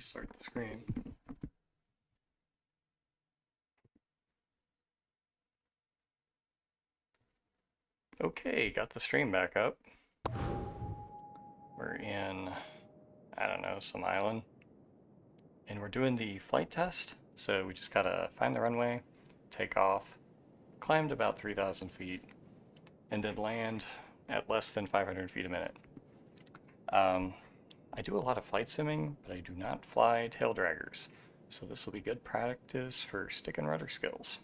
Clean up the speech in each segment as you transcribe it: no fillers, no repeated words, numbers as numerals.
restart the screen. Okay, got the stream back up. We're in, I don't know, some island. And we're doing the flight test. So we just gotta find the runway, take off, climb to about 3,000 feet, and then land at less than 500 feet a minute. I do a lot of flight simming, but I do not fly taildraggers. So this will be good practice for stick and rudder skills.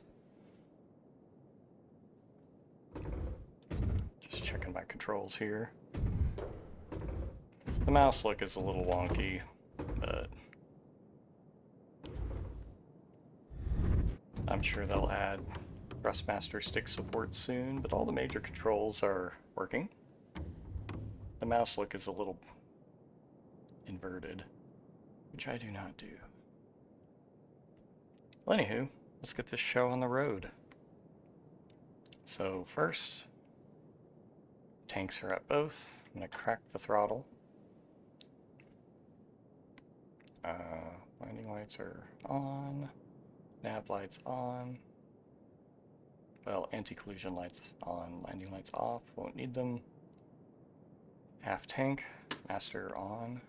Just checking my controls here. The mouse look is a little wonky, but I'm sure they'll add Thrustmaster stick support soon, but all the major controls are working. The mouse look is a little inverted, which I do not do. Well, anywho, let's get this show on the road. So first, tanks are at both. I'm gonna crack the throttle. Landing lights are on. Nav lights on. Well, anti-collision lights on. Landing lights off. Won't need them. Half tank. Master on.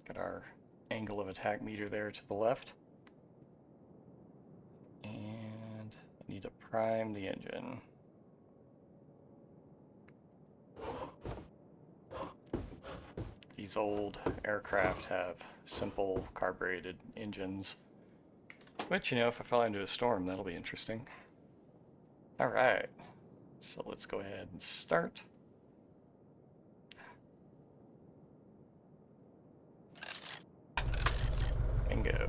Got our angle of attack meter there to the left. And I need to prime the engine. These old aircraft have simple carbureted engines, which, you know, if I fly into a storm, that'll be interesting. Alright, so let's go ahead and start. Bingo.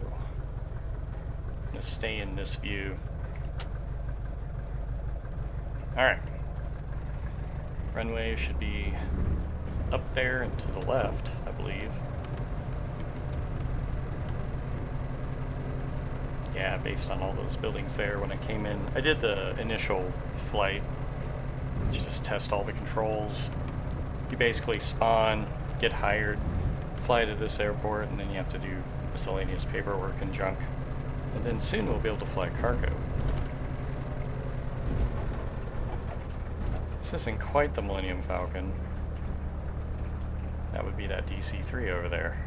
I'm gonna stay in this view. Alright. Runway should be up there and to the left, I believe. Yeah, based on all those buildings there when I came in. I did the initial flight to just test all the controls. You basically spawn, get hired, fly to this airport, and then you have to do miscellaneous paperwork and junk. And then soon we'll be able to fly cargo. This isn't quite the Millennium Falcon. That would be that DC-3 over there.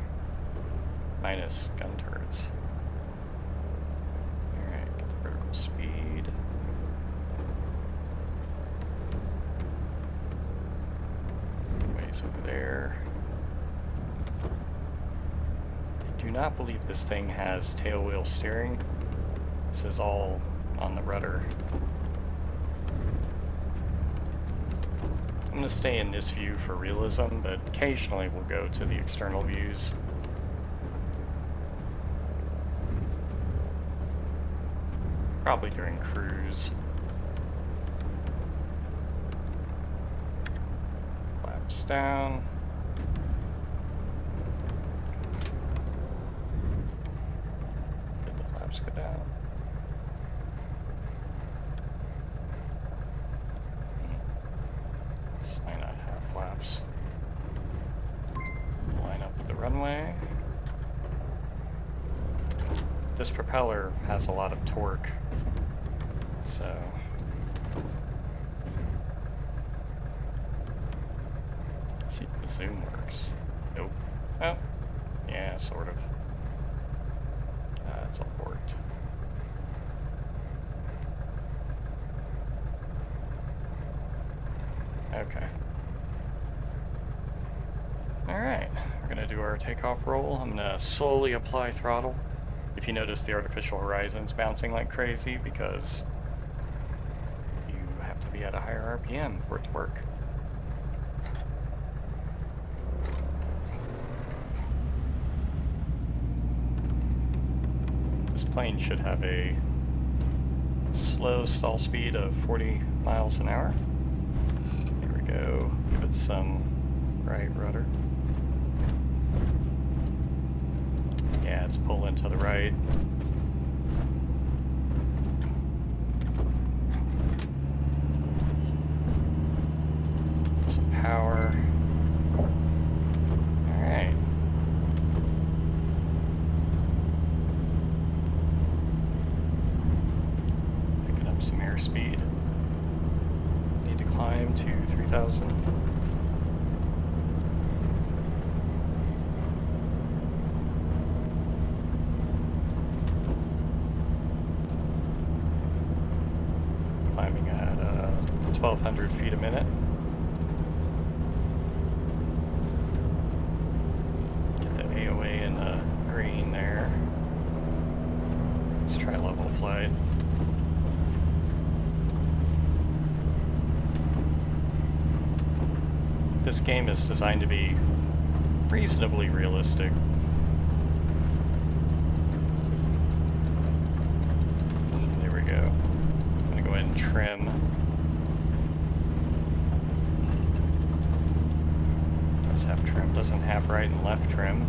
Minus gun turrets. Alright, get the vertical speed. Ways over there. I do not believe this thing has tailwheel steering. This is all on the rudder. I'm going to stay in this view for realism, but occasionally we'll go to the external views. Probably during cruise. Flaps down. Did the flaps go down? This might not have flaps. Line up with the runway. This propeller has a lot of torque, so let's see if the zoom works. Nope. Oh, yeah, sort of. It's all worked. Okay. Alright, we're going to do our takeoff roll. I'm going to slowly apply throttle. If you notice, the artificial horizon's bouncing like crazy because you have to be at a higher RPM for it to work. This plane should have a slow stall speed of 40 miles an hour. Go. Give it some right rudder. Yeah, it's pulling to the right. Some power. Alright. some airspeed. Need to climb to 3,000. Climbing at 1,200 feet a minute. Get the AOA in the green there. Let's try level flight. This game is designed to be reasonably realistic. There we go. I'm gonna go ahead and trim. Does have trim, doesn't have right and left trim.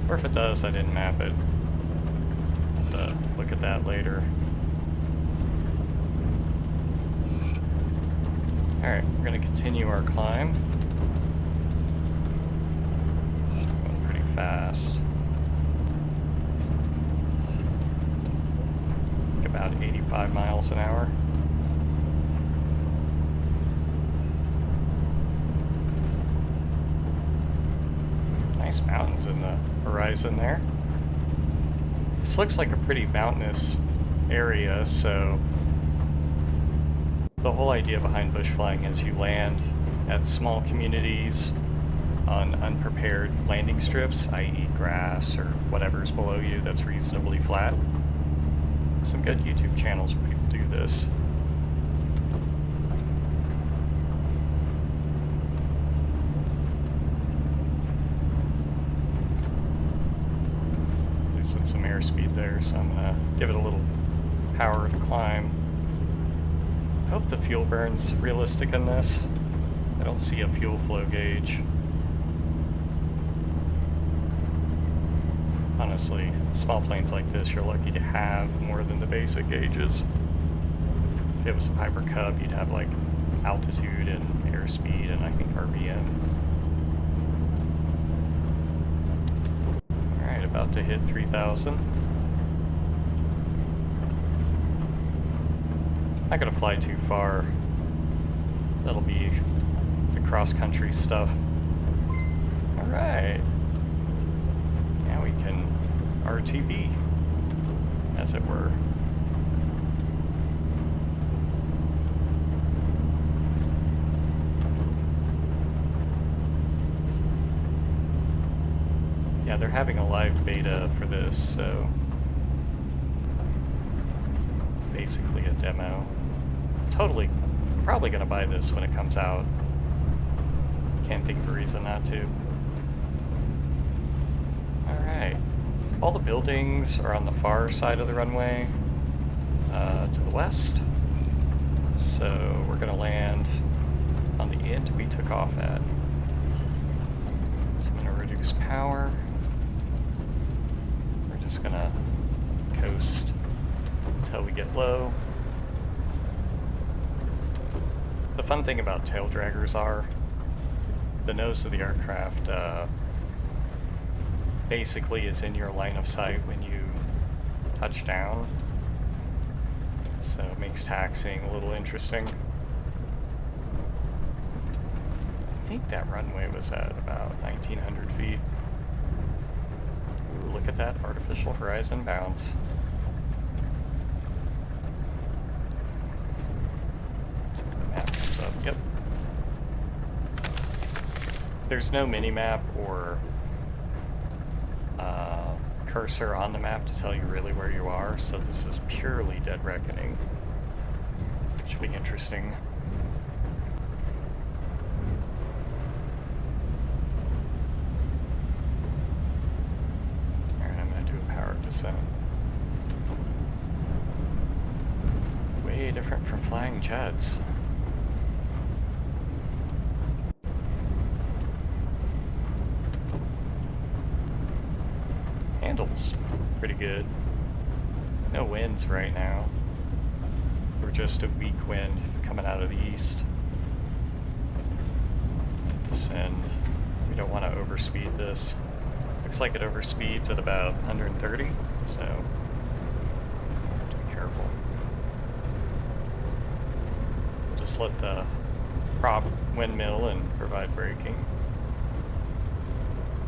Or if it does, I didn't map it. Have to look at that later. Alright, we're gonna continue our climb. Going pretty fast. Like about 85 miles an hour. Nice mountains in the horizon there. This looks like a pretty mountainous area, so the whole idea behind bush flying is you land at small communities on unprepared landing strips, i.e. grass or whatever's below you that's reasonably flat. Some good YouTube channels where people do this. Losing some airspeed there, so I'm gonna give it a little power to climb. I hope the fuel burn's realistic in this. I don't see a fuel flow gauge. Honestly, small planes like this, you're lucky to have more than the basic gauges. If it was a Piper Cub, you'd have like altitude and airspeed and I think RPM. Alright, about to hit 3,000. Not gonna fly too far. That'll be the cross-country stuff. Alright. Now we can RTB, as it were. Yeah, they're having a live beta for this, so it's basically a demo. Totally, probably gonna buy this when it comes out. Can't think of a reason not to. Alright. All the buildings are on the far side of the runway, to the west. So we're gonna land on the end we took off at. So I'm gonna reduce power. We're just gonna coast until we get low. The fun thing about taildraggers are the nose of the aircraft basically is in your line of sight when you touch down, so it makes taxiing a little interesting. I think that runway was at about 1,900 feet. Ooh, look at that artificial horizon bounce. Yep. There's no mini-map or cursor on the map to tell you really where you are, so this is purely Dead Reckoning. Should be interesting. Alright, I'm gonna do a powered descent. Way different from flying jets. Handles pretty good. No winds right now. We're just a weak wind coming out of the east. Descend. We don't want to overspeed this. Looks like it overspeeds at about 130, so have to be careful. just let the prop windmill and provide braking.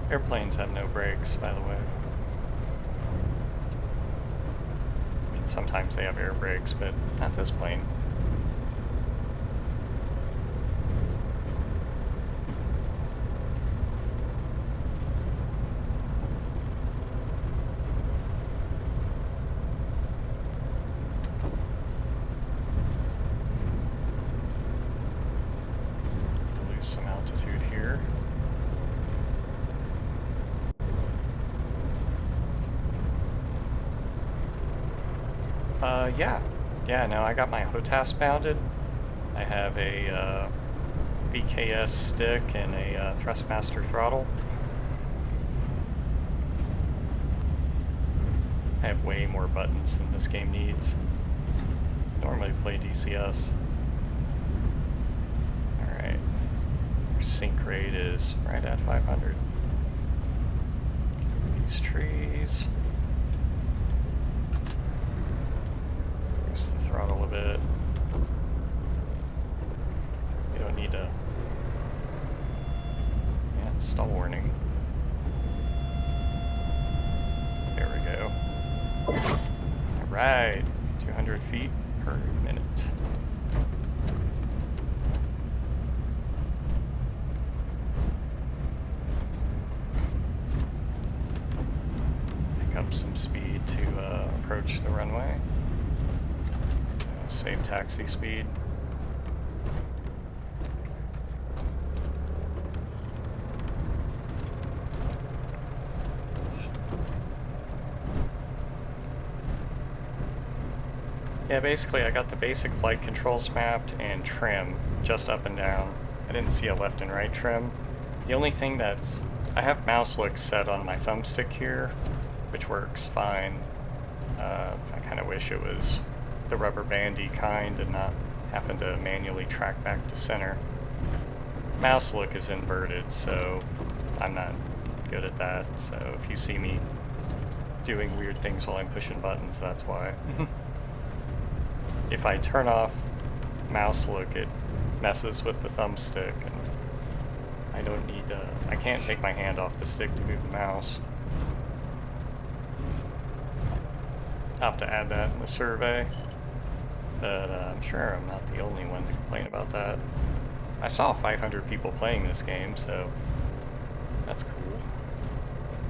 Airplanes have no brakes, by the way. I mean, sometimes they have air brakes, but not this plane. Lose some altitude here. Yeah, no, I got my HOTAS mounted. I have a VKS stick and a Thrustmaster throttle. I have way more buttons than this game needs. Normally play DCS. Alright. Our sync rate is right at 500. These trees. Use the throttle a bit. You don't need to... Yeah, stall warning. There we go. Alright, 200 feet per minute. Pick up some speed to approach the runway. Save taxi speed. Yeah, basically I got the basic flight controls mapped and trim, just up and down. I didn't see a left and right trim. The only thing that's... I have mouse look set on my thumbstick here, which works fine. I kind of wish it was the rubber bandy kind and not having to manually track back to center. Mouse look is inverted, so I'm not good at that. So if you see me doing weird things while I'm pushing buttons, that's why. If I turn off mouse look, it messes with the thumbstick, and I don't need to... I can't take my hand off the stick to move the mouse. I'll have to add that in the survey. But I'm sure I'm not the only one to complain about that. I saw 500 people playing this game, so that's cool.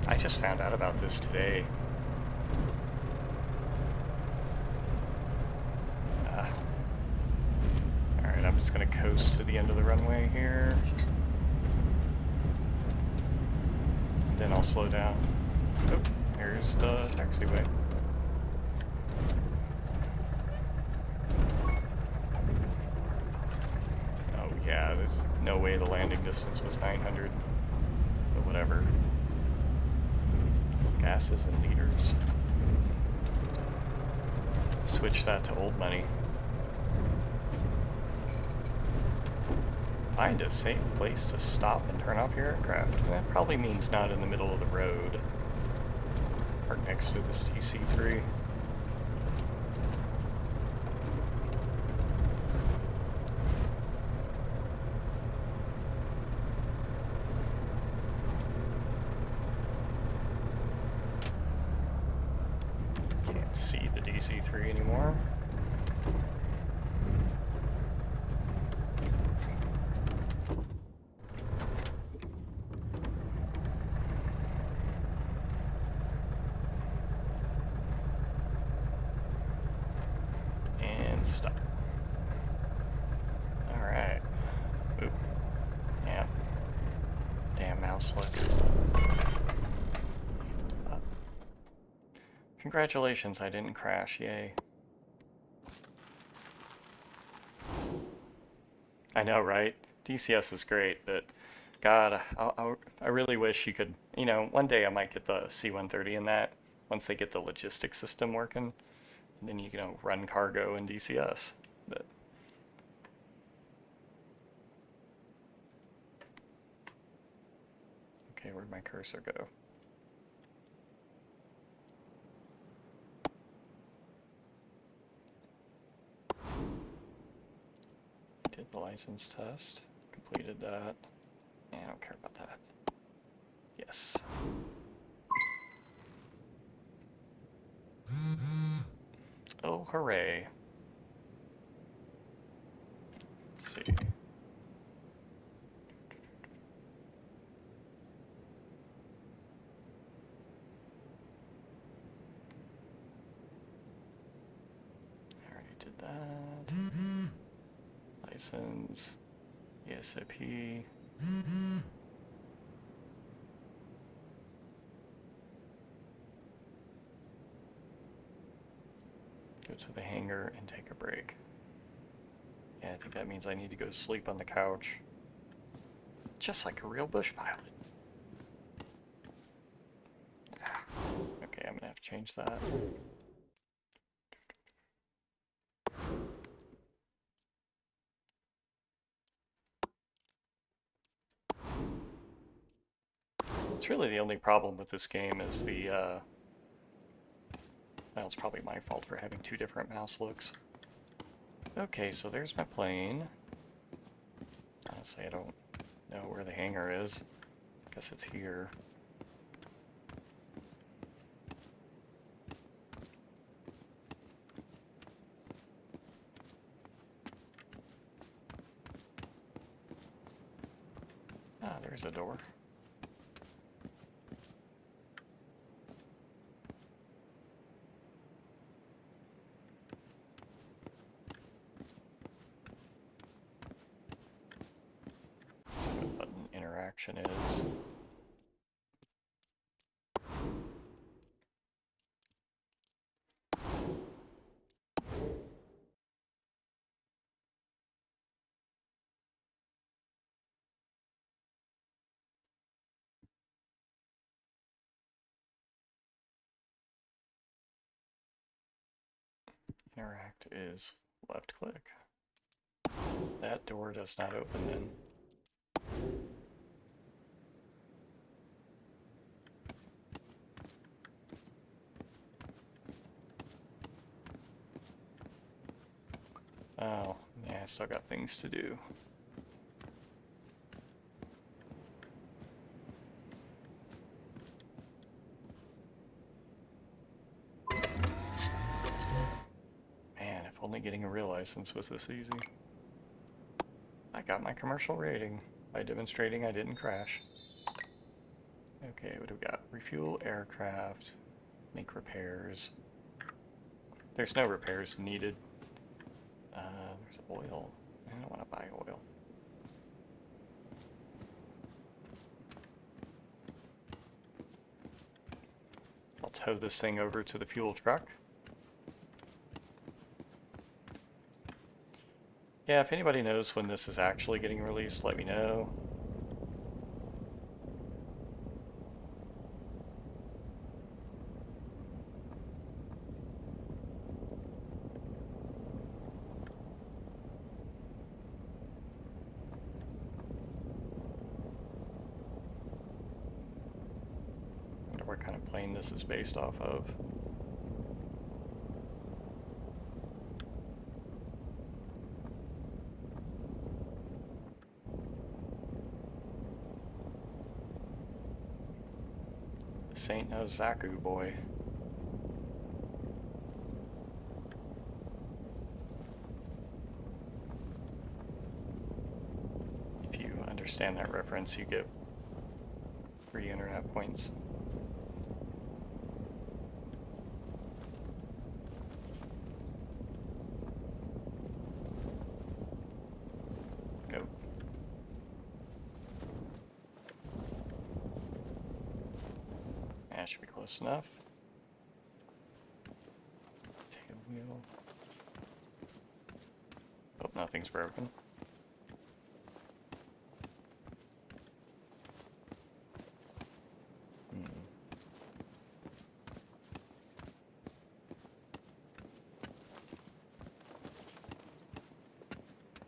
I just found out about this today. Alright, I'm just gonna coast to the end of the runway here. Then I'll slow down. Oh, here's the taxiway. Yeah, there's no way the landing distance was 900, but whatever. Gases and liters. Switch that to old money. Find a safe place to stop and turn off your aircraft. That probably means not in the middle of the road. Park next to this DC-3. See the DC-3 anymore. And stop. Alright. Oop. Yeah. Damn mouse look. Congratulations, I didn't crash, yay. I know, right? DCS is great, but God, I really wish you could, you know, one day I might get the C-130 in that, once they get the logistics system working, and then you can run cargo in DCS. But okay, where'd my cursor go? The license test. Completed that. Yeah, I don't care about that. Yes. Oh, hooray. Let's see. I already did that. License. ESIP. Go to the hangar and take a break. Yeah, I think that means I need to go sleep on the couch. Just like a real bush pilot. Okay, I'm gonna have to change that. It's really the only problem with this game is the, well, it's probably my fault for having two different mouse looks. Okay, so there's my plane. Honestly, I don't know where the hangar is. Guess it's here. Ah, there's a door. See what button interaction is. Interact is left click. That door does not open then. Oh, yeah, I still got things to do. Man, if only getting a real license was this easy. I got my commercial rating by demonstrating I didn't crash. Okay, what do we got? Refuel aircraft, make repairs. There's no repairs needed. There's oil. I don't want to buy oil. I'll tow this thing over to the fuel truck. Yeah, if anybody knows when this is actually getting released, let me know. I wonder what kind of plane this is based off of. This ain't no Zaku boy. If you understand that reference, you get free internet points. Go. That should be close enough. Tail wheel. Hope nothing's broken.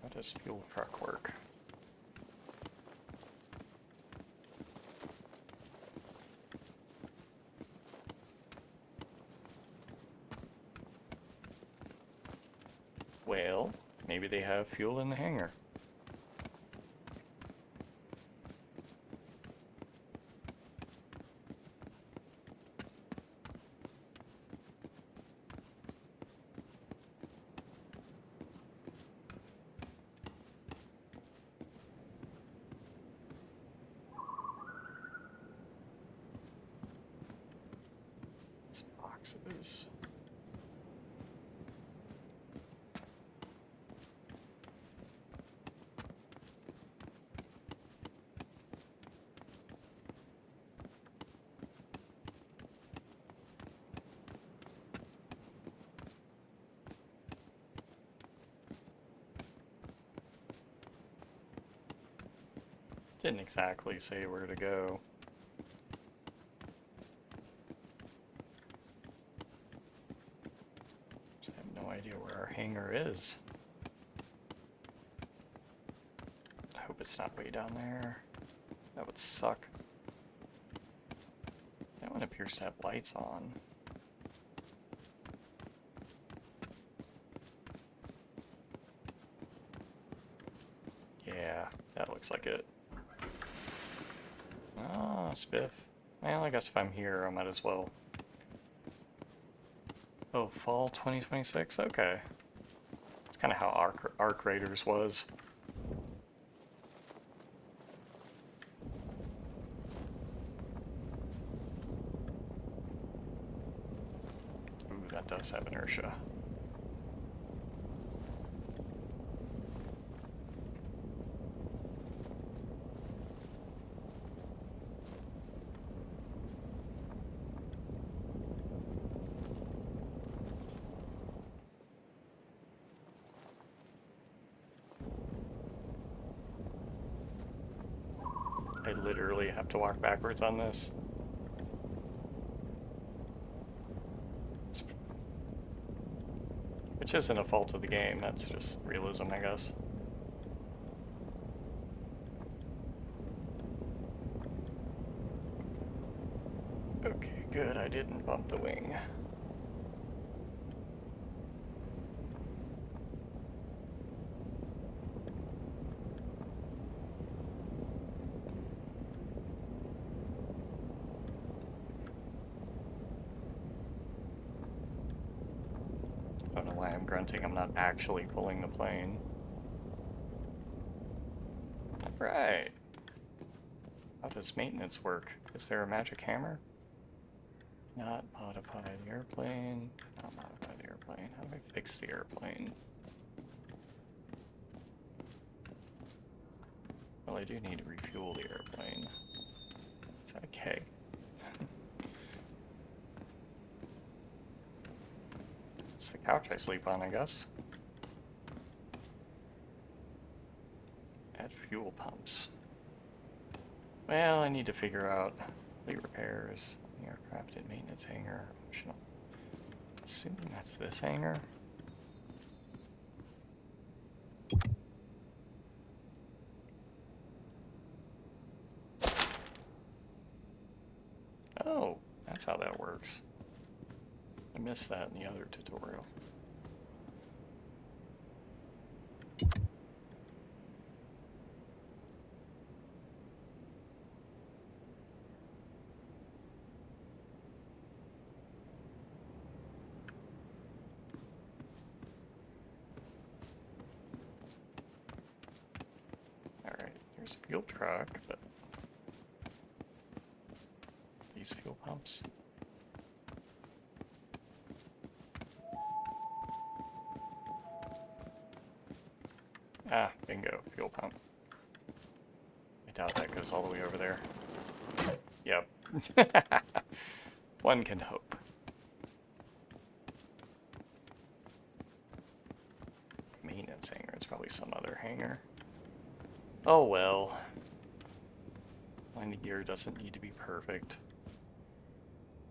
How does fuel truck work? Well, maybe they have fuel in the hangar. boxes. Didn't exactly say where to go. I have no idea where our hangar is. I hope it's not way down there. That would suck. That one appears to have lights on. Yeah, that looks like it. Ah, spiff. Well, I guess if I'm here, I might as well. Oh, fall 2026? Okay. That's kind of how Arc Raiders was. Ooh, that does have inertia. I literally have to walk backwards on this. Which isn't a fault of the game, that's just realism, I guess. Okay, good, I didn't bump the wing. I don't know why I'm grunting, I'm not actually pulling the plane. Alright. How does maintenance work? Is there a magic hammer? Not modify the airplane. Not modify the airplane. How do I fix the airplane? Well, I do need to refuel the airplane. Is that a keg? It's the couch I sleep on, I guess. Add fuel pumps. Well, I need to figure out fleet repairs, the aircraft and maintenance hangar, optional. Assuming that's this hangar. Oh, that's how that works. I missed that in the other tutorial. Alright, here's a fuel truck, but these fuel pumps. Ah, bingo, fuel pump. I doubt that goes all the way over there. Yep. One can hope. Maintenance hangar, it's probably some other hangar. Oh well. Landing gear doesn't need to be perfect.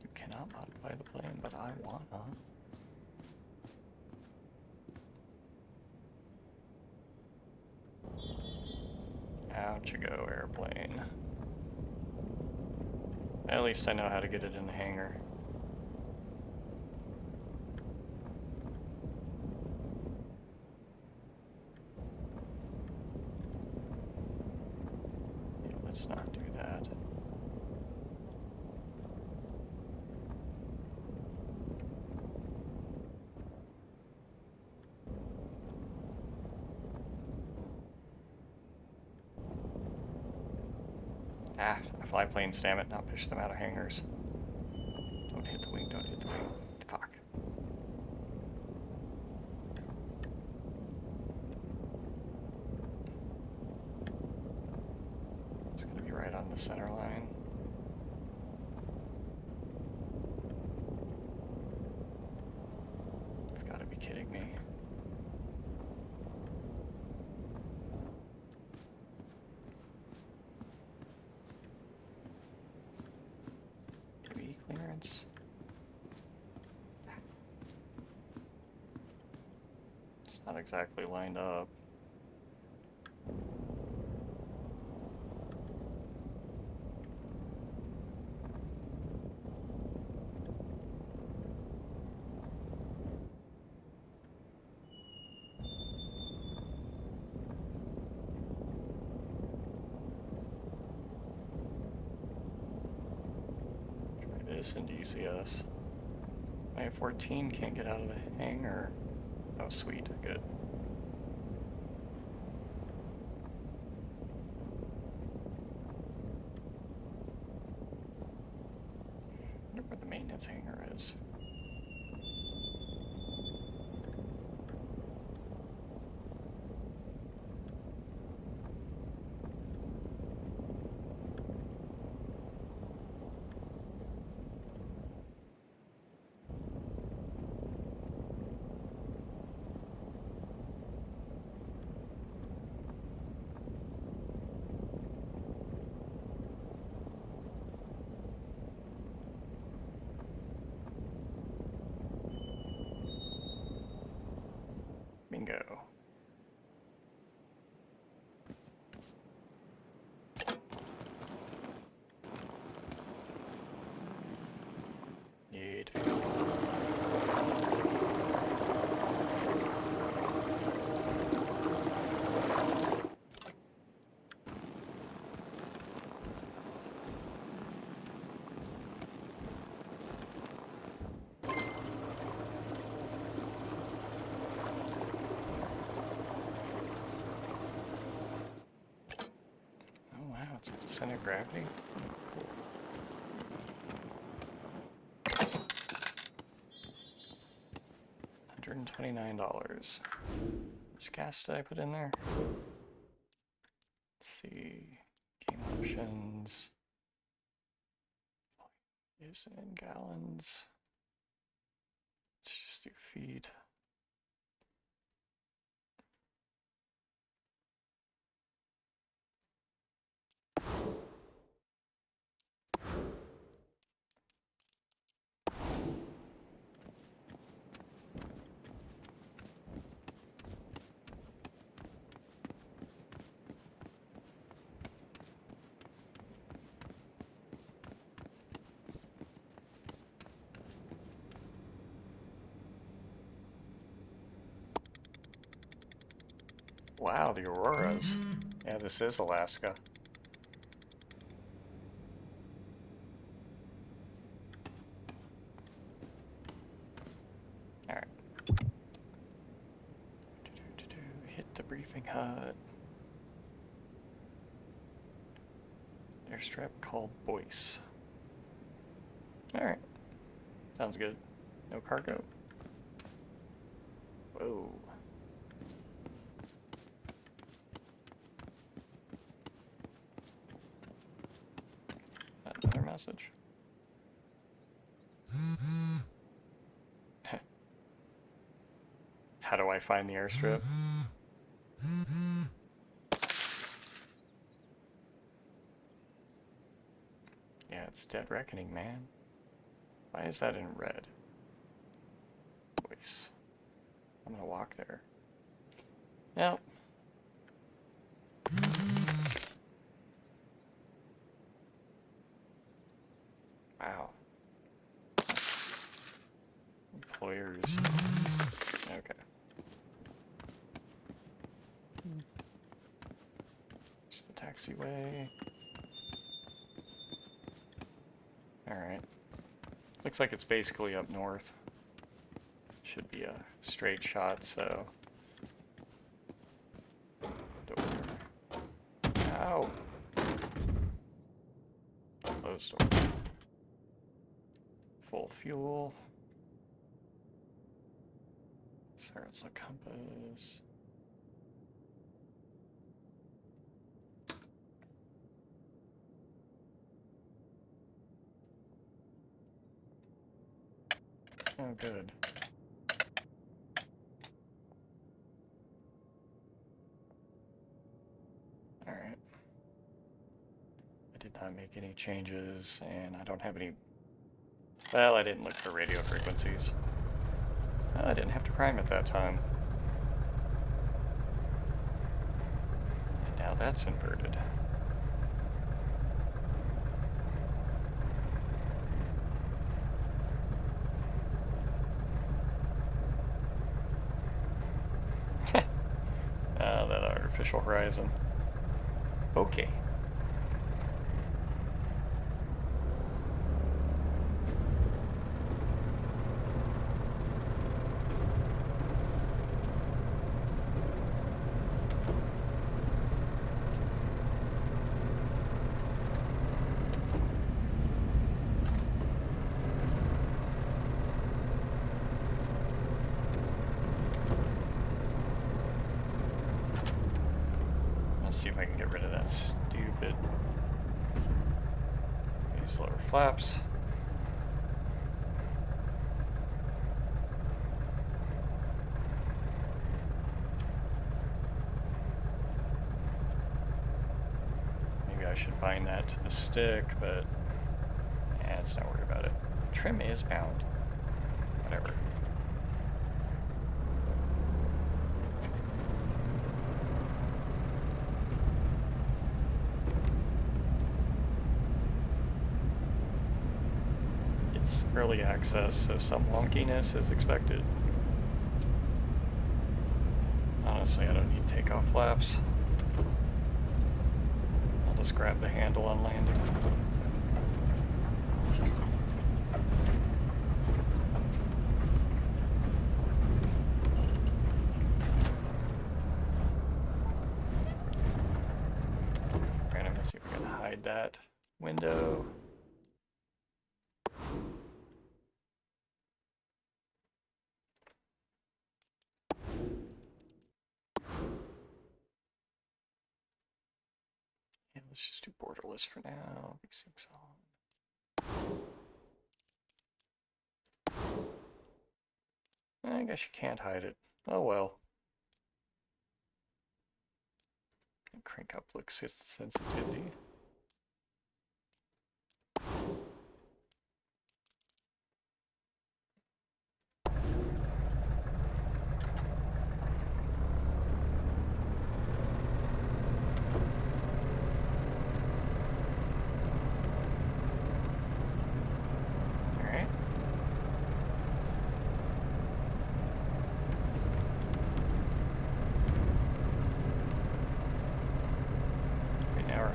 You cannot modify the plane, but I wanna. Out you go, airplane. At least I know how to get it in the hangar. Yeah, let's not do that. Ah, fly planes, damn it, not push them out of hangars. Don't hit the wing, don't hit the wing. the center line. You've got to be kidding me. Clearance. It's not exactly lined up. Into ECS. My 14 can't get out of the hangar. Oh, sweet. Good. I wonder where the maintenance hangar is. Bingo. Need fuel. It's a center of gravity. Cool. $129. Which gas did I put in there? Let's see. Game options. Is in gallons. Let's just do feet. Wow, the auroras. Yeah, this is Alaska. Alright. Hit the briefing hut. Airstrip called Boyce. Alright. Sounds good. No cargo. Whoa. Another message. How do I find the airstrip? Yeah, it's Dead Reckoning, man. Why is that in red? Voice. I'm gonna walk there. Yep. Wow. Employers. Okay. It's the taxiway. Alright. Looks like it's basically up north. Should be a straight shot, so... Door. Ow! Closed door. Full fuel. There's a compass. Oh, good. Alright. I did not make any changes, and I don't have any... Well, I didn't look for radio frequencies. I didn't have to prime at that time. And now that's inverted. That artificial horizon. Okay. See if I can get rid of that stupid these lower flaps. Maybe I should bind that to the stick, but yeah, let's not worry about it. Trim is bound. Whatever. Early access, so some wonkiness is expected. Honestly, I don't need takeoff flaps. I'll just grab the handle on landing. Right, I'm gonna see if we can hide that window. Let's just do borderless for now. V6 on. I guess you can't hide it. Oh well. Crank up look sensitivity.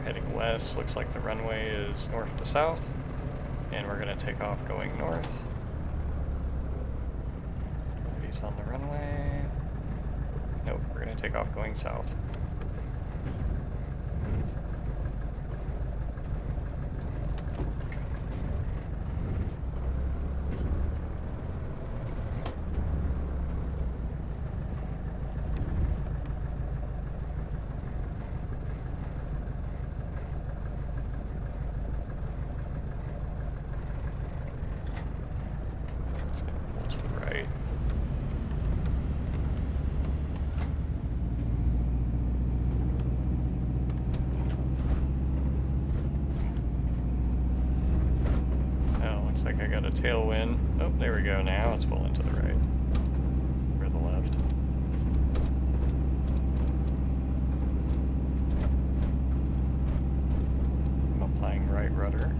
Heading west, looks like the runway is north to south, and we're going to take off going north. He's on the runway. Nope, we're going to take off going south. Like I got a tailwind. Oh, there we go. Now it's pulling to the right. Or the left. I'm applying right rudder.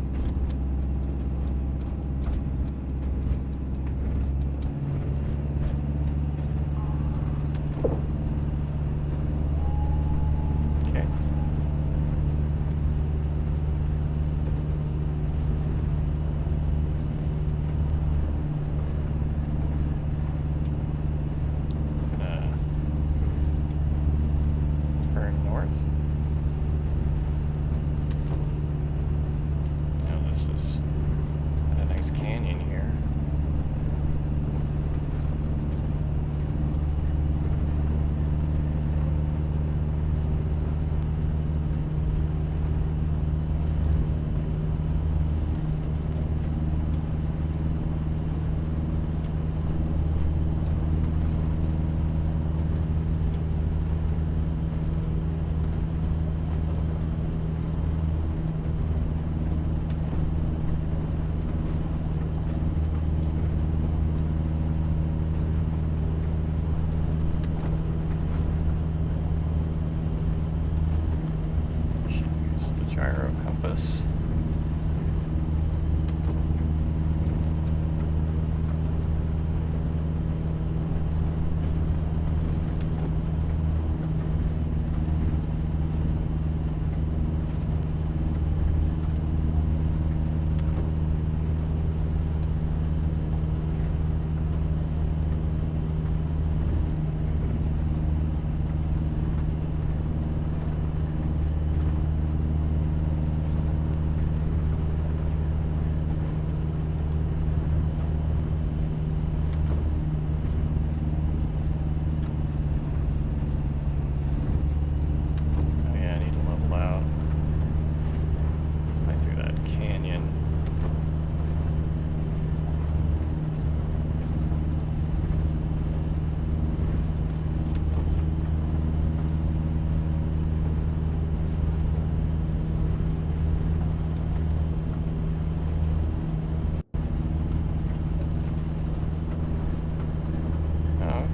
gyro compass.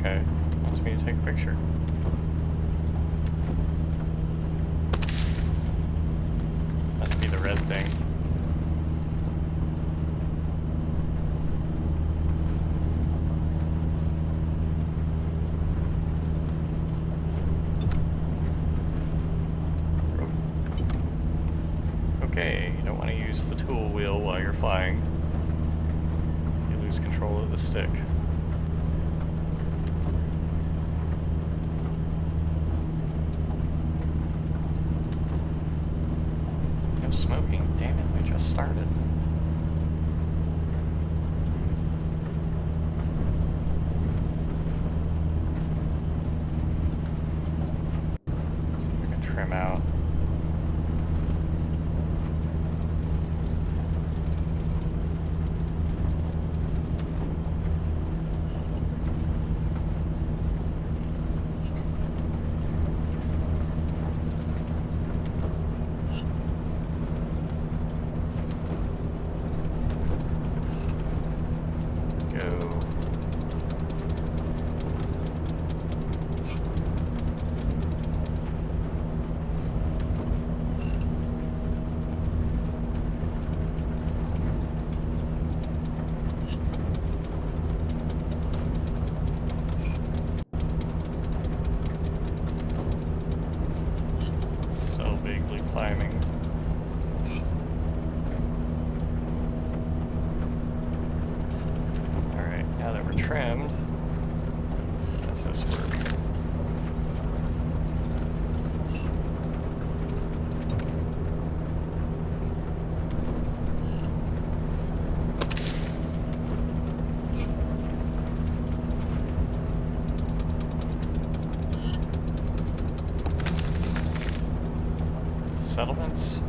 Okay, wants me to take a picture. Must be the red thing. Okay, you don't want to use the tool wheel while you're flying. You lose control of the stick. Smoking. Damn it, we just started. See if we can trim out. Climbing. Alright, now that we're trimmed, how does this work? Settlements?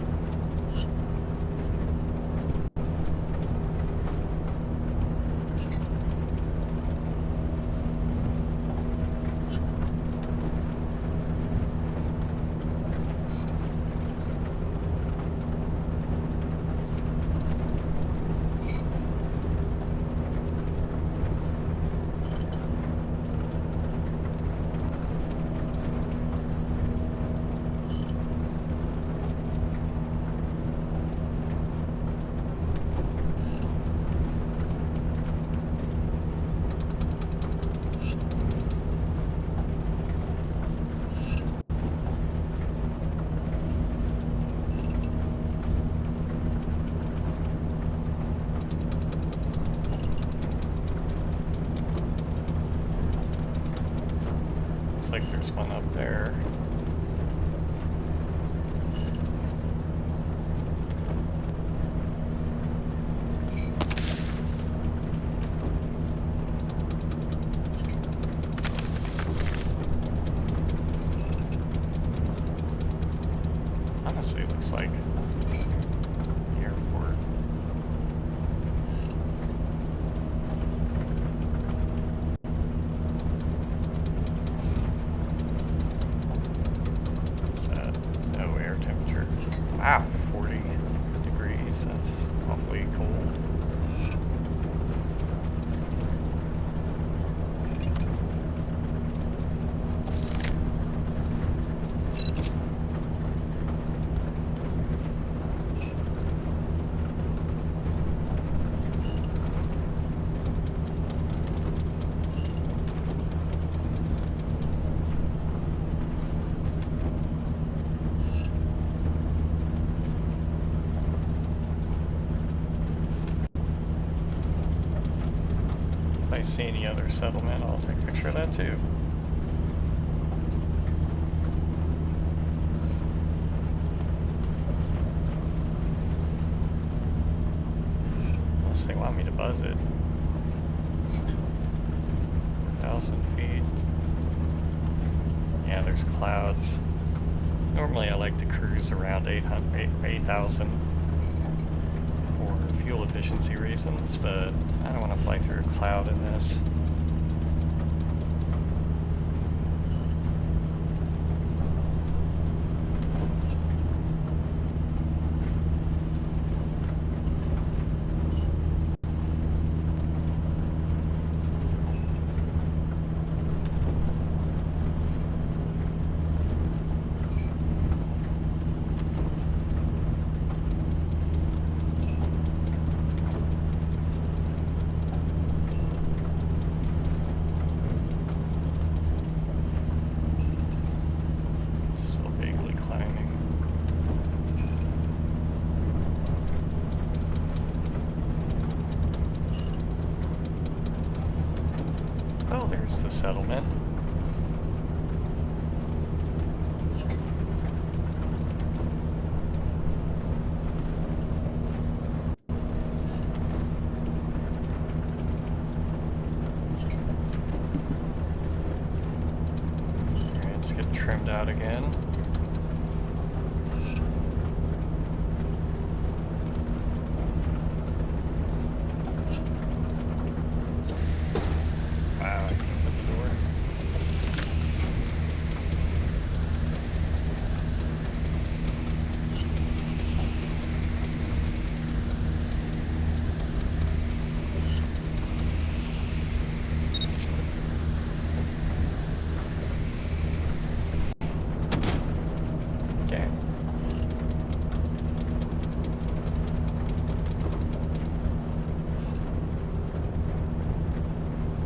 Like there's one up there. Honestly, it looks like the airport. Wow, 40 degrees, that's awfully cold. see any other settlement, I'll take a picture of that too. Unless they want me to buzz it. 1,000 feet. Yeah, there's clouds. Normally I like to cruise around 8,000 for fuel efficiency reasons, but I don't want to fly through a cloud in this. Oh, there's the settlement. Alright, let's get trimmed out again.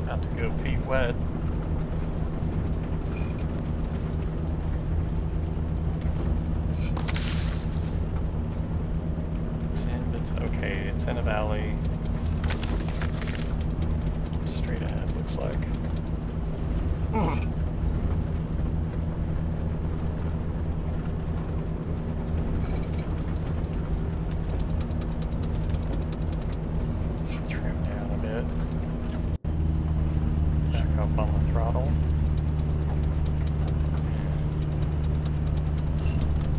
About to go feet wet. It's in, but okay, it's in a valley. Straight ahead, looks like. Trim down a bit. Back off on the throttle.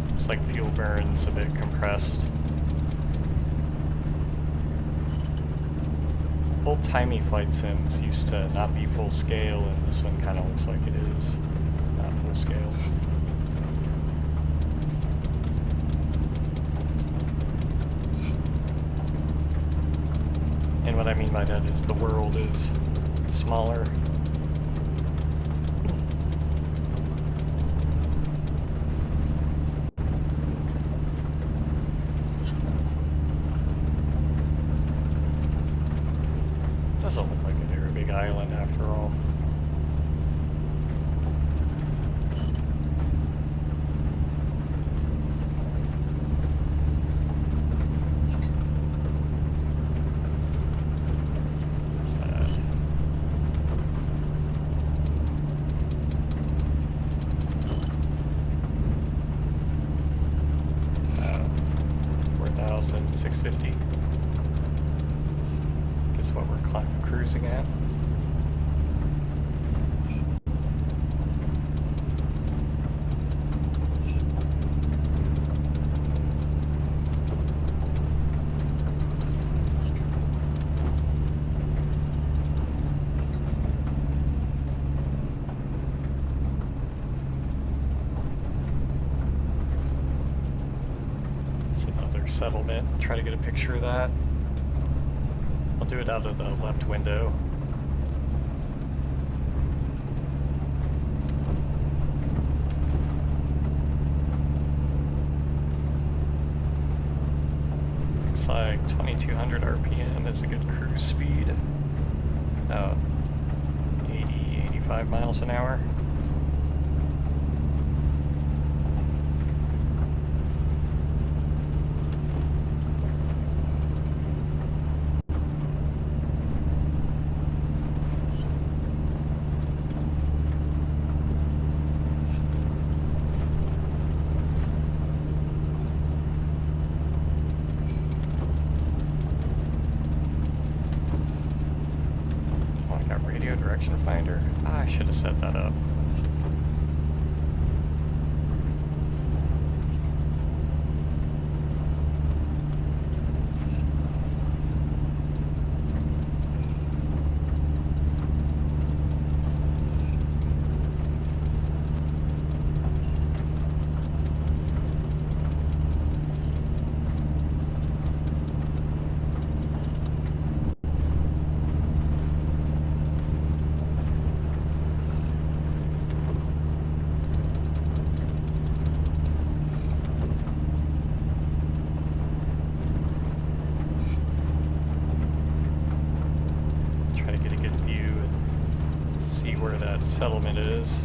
Looks like fuel burn's a bit compressed. Old-timey flight sims used to not be full scale, and this one kind of looks like it is not full scale. And what I mean by that is the world is smaller. Doesn't look like a very big island after all. What's that? 4,650. Guess what we're cruising at. It's another settlement. Try to get a picture of that. I'll do it out of the left window. Looks like 2200 RPM is a good cruise speed. About 80, 85 miles an hour. direction finder. Ah, I should have set that up. Settlement is.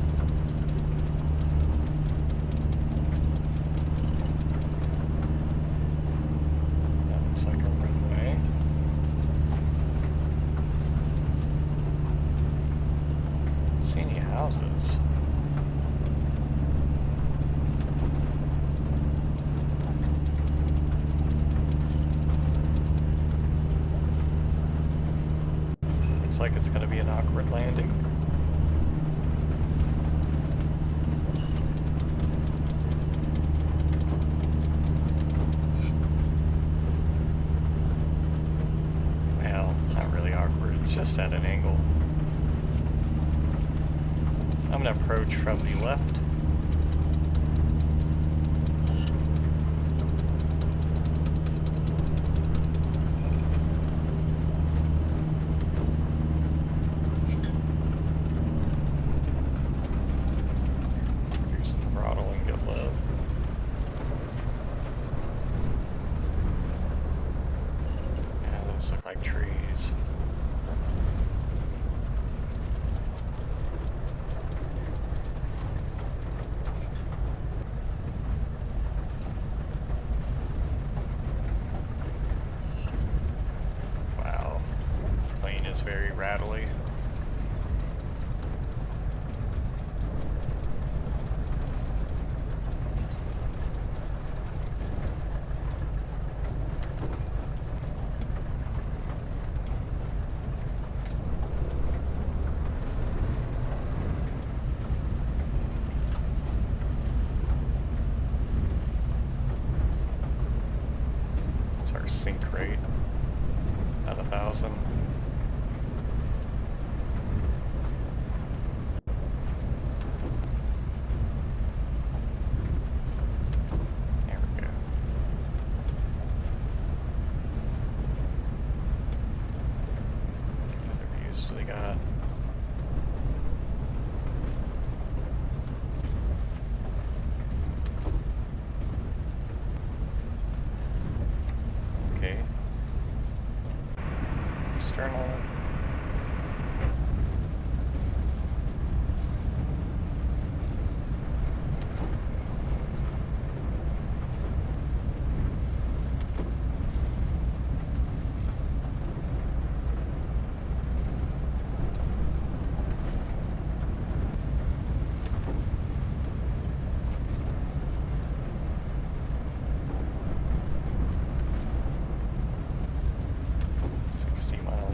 That looks like a runway. Don't see any houses. Looks like it's going to be an awkward landing. Just at an angle. I'm going to approach from the left. Here's the throttle and get low. Yeah, those look like trees. Very rattly. What's our sink rate? At 1,000. External.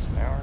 An hour.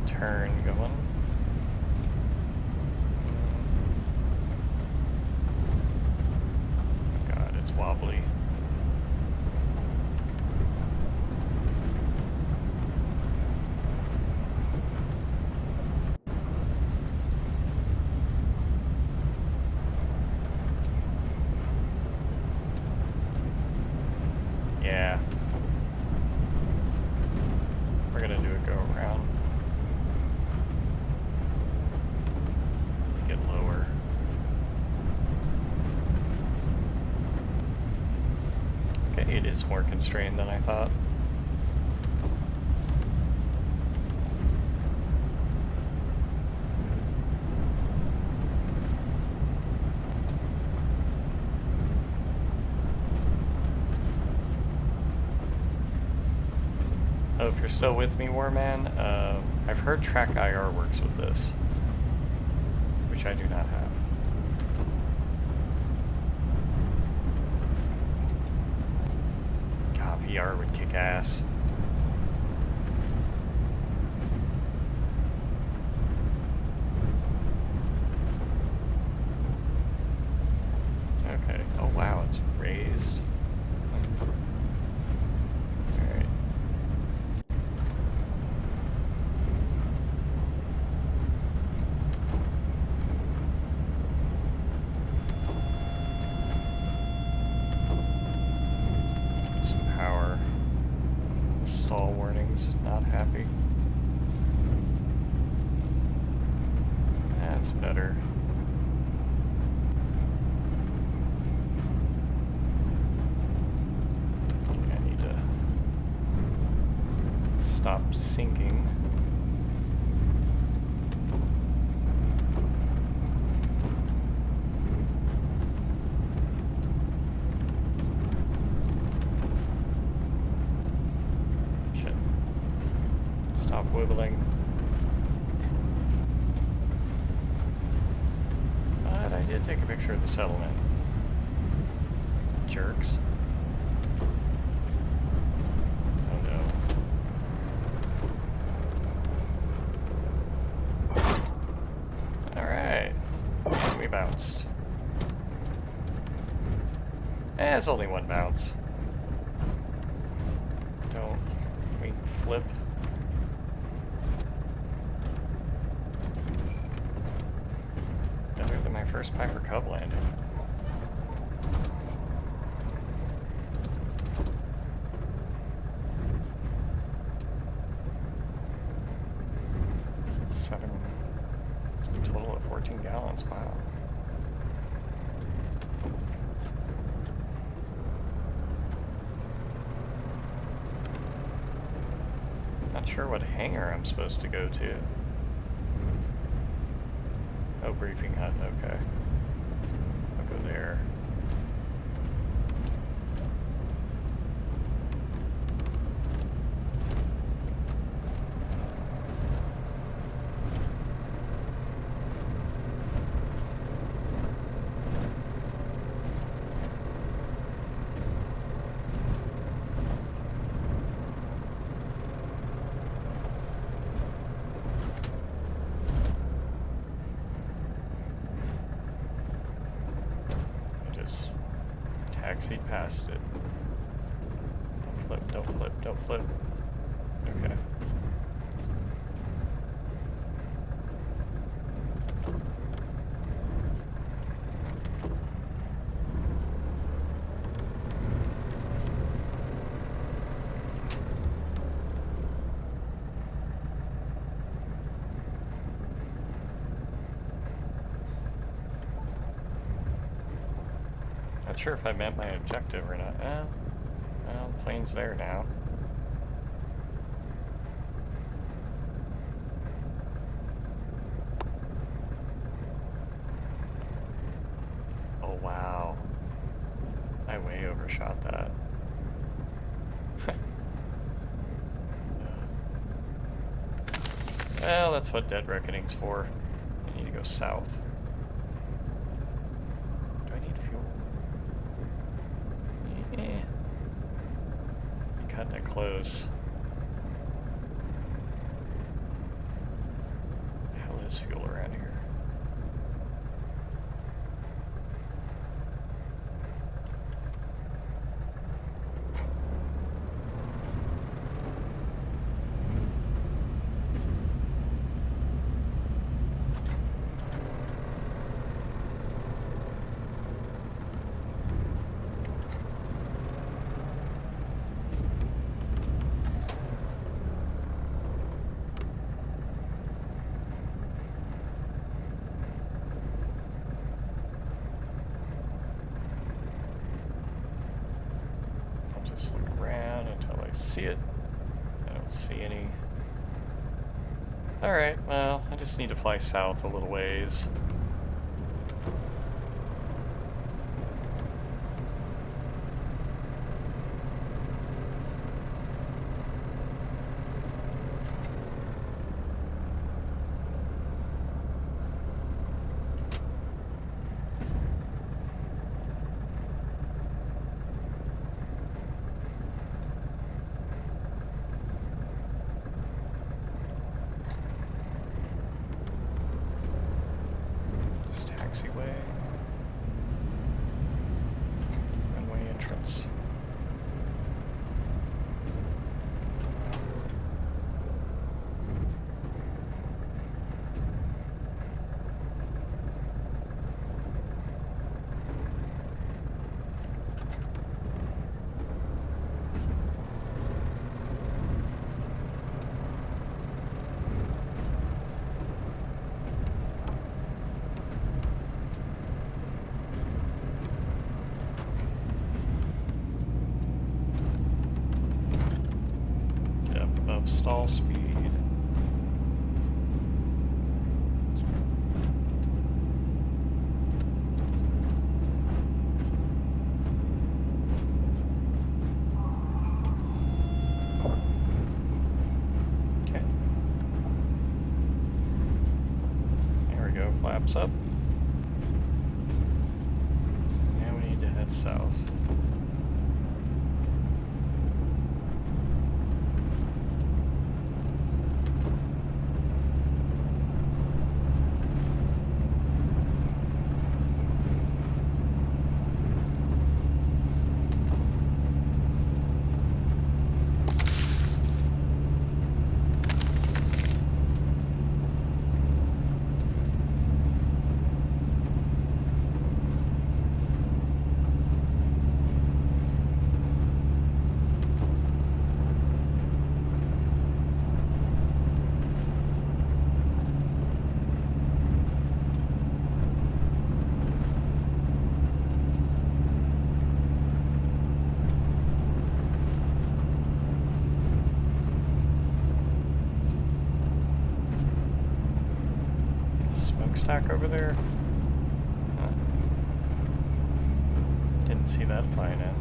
Turn going. Oh God, it's wobbly. Yeah. is more constrained than I thought. Oh, if you're still with me, Warman, I've heard Track IR works with this, which I do not have. God, VR would kick ass. Okay. Oh wow, it's raised. Alright. Some power. Stall warnings, not happy. That's better. I need to stop sinking. Shit. Stop wibbling. But I did take a picture of the settlement. Jerks. Oh no. Alright. We bounced. It's only one bounce. Don't we flip? Better than my first Piper Cub landing. Total of 14 gallons, wow. Not sure what hangar I'm supposed to go to. Oh, briefing hut, okay. I'll go there. Taxied past it. Don't flip, don't flip, don't flip. Okay. Not sure if I met my objective or not. Well, plane's there now. Oh wow. I way overshot that. Well, that's what Dead Reckoning's for. I need to go south. Do I need fuel? Yeah. Cutting it close. What the hell is fuel around here? Just look around until I see it. I don't see any. Alright, well, I just need to fly south a little ways. Taxiway. Runway entrance. Stall speed. Okay. There we go, flaps up. Now we need to head south. Smokestack over there? Huh. Didn't see that flying in.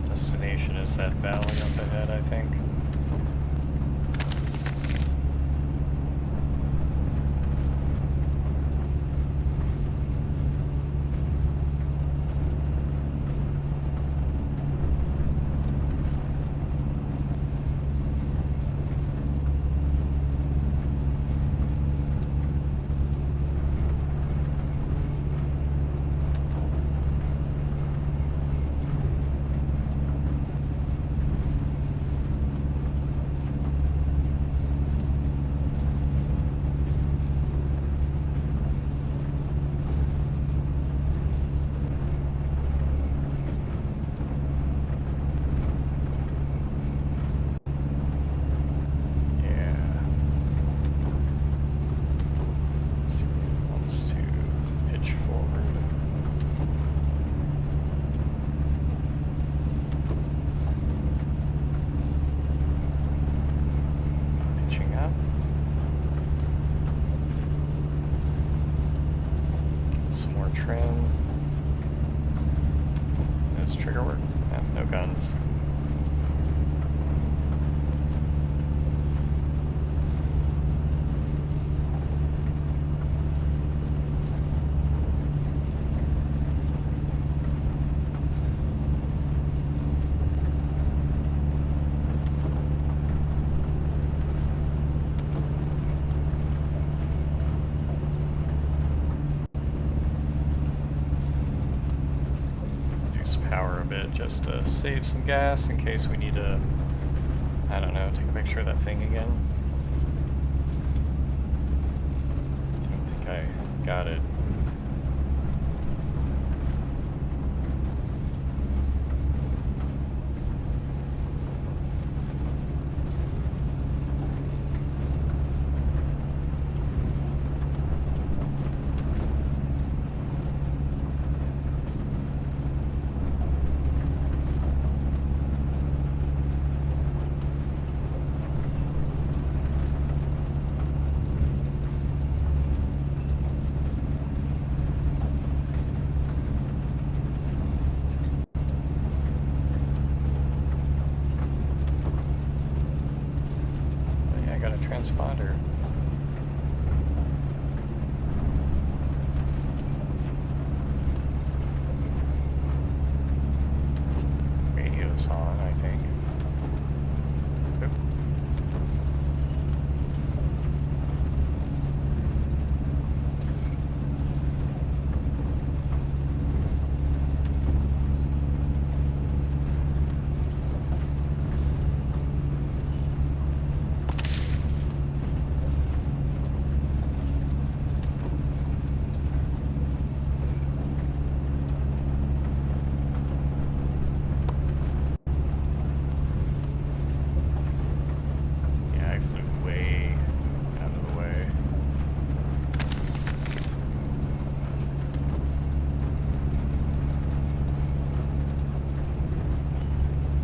Destination is that valley up ahead, I think. Trim. There's trigger work. Yeah, no guns. it just to save some gas in case we need to, I don't know, take a picture of that thing again. I don't think I got it. Transponder. Radio's on, I think. Oop.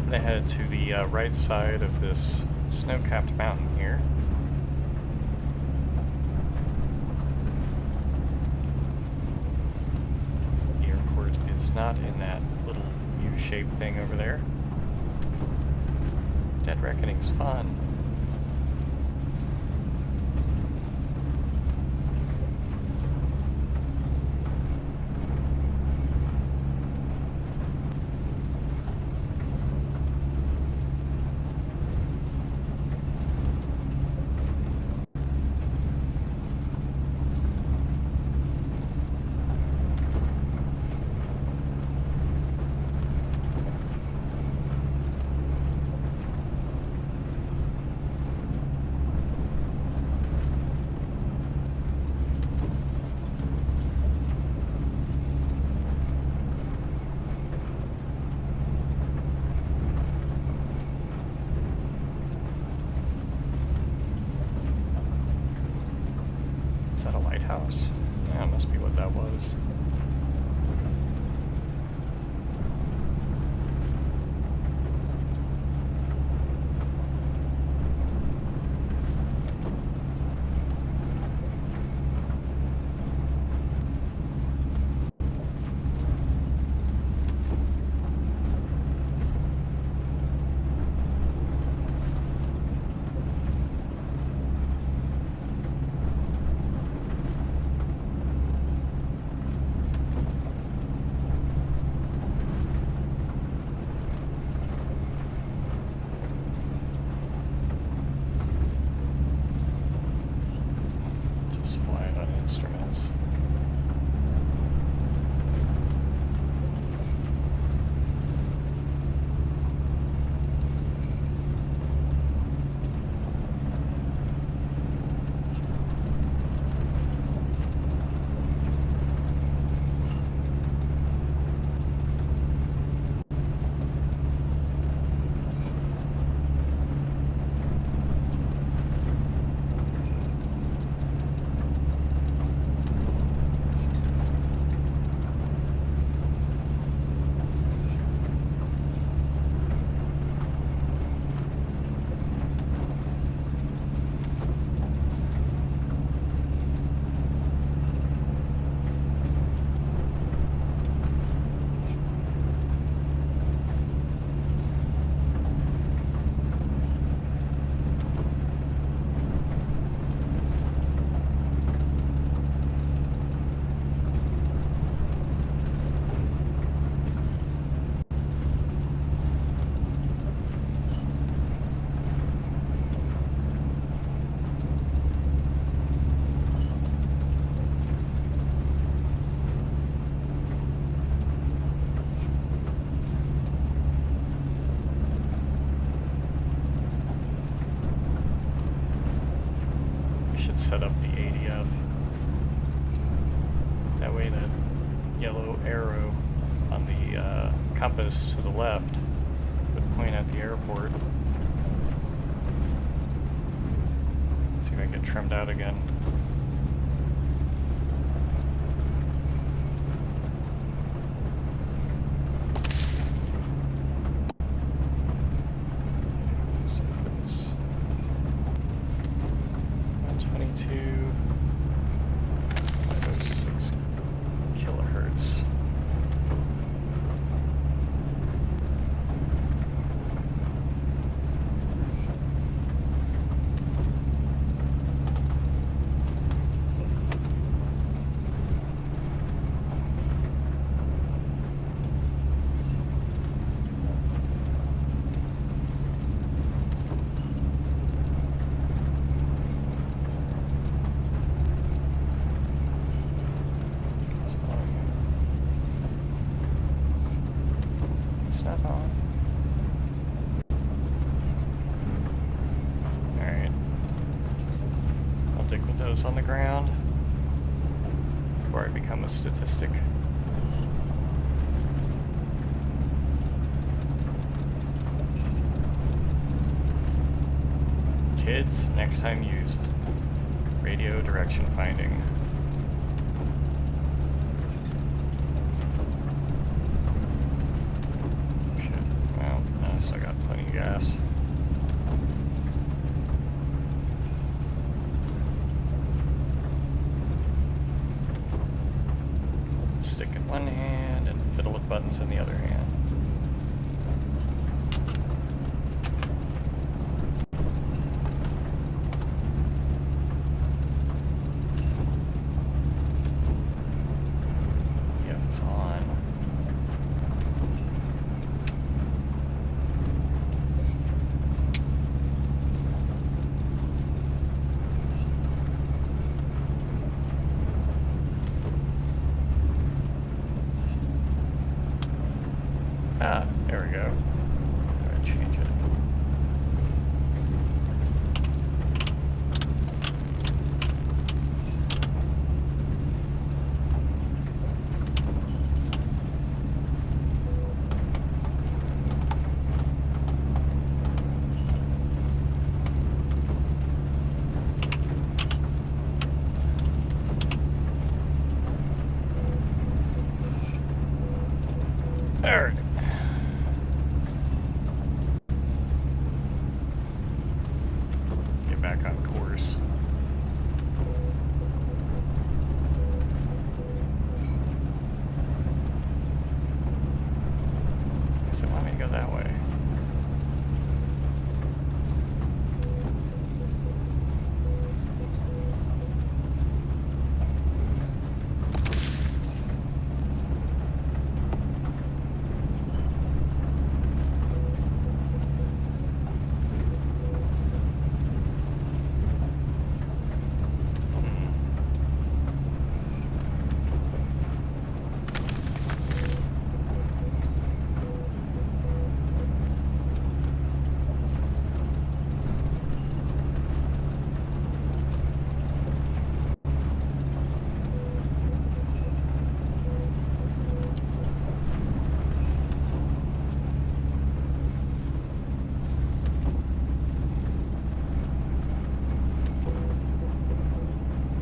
I'm gonna head to the right side of this snow-capped mountain here. The airport is not in that little U-shaped thing over there. Dead Reckoning's fun. Is that a lighthouse? Yeah, must be what that was. Instruments. set up the ADF. That way that yellow arrow on the compass to the left would point at the airport. Let's see if I can get trimmed out again. So it was 122, 506 kilohertz. Not on. Alright. I'll dig with those on the ground before I become a statistic. Kids, next time used. Radio direction finding. I got plenty of gas. Stick in one hand and fiddle with buttons in the other hand. Yeah, it's on. Ah, there we go. I'm gonna change it. All right. Back on course. Guess it want me to go that way.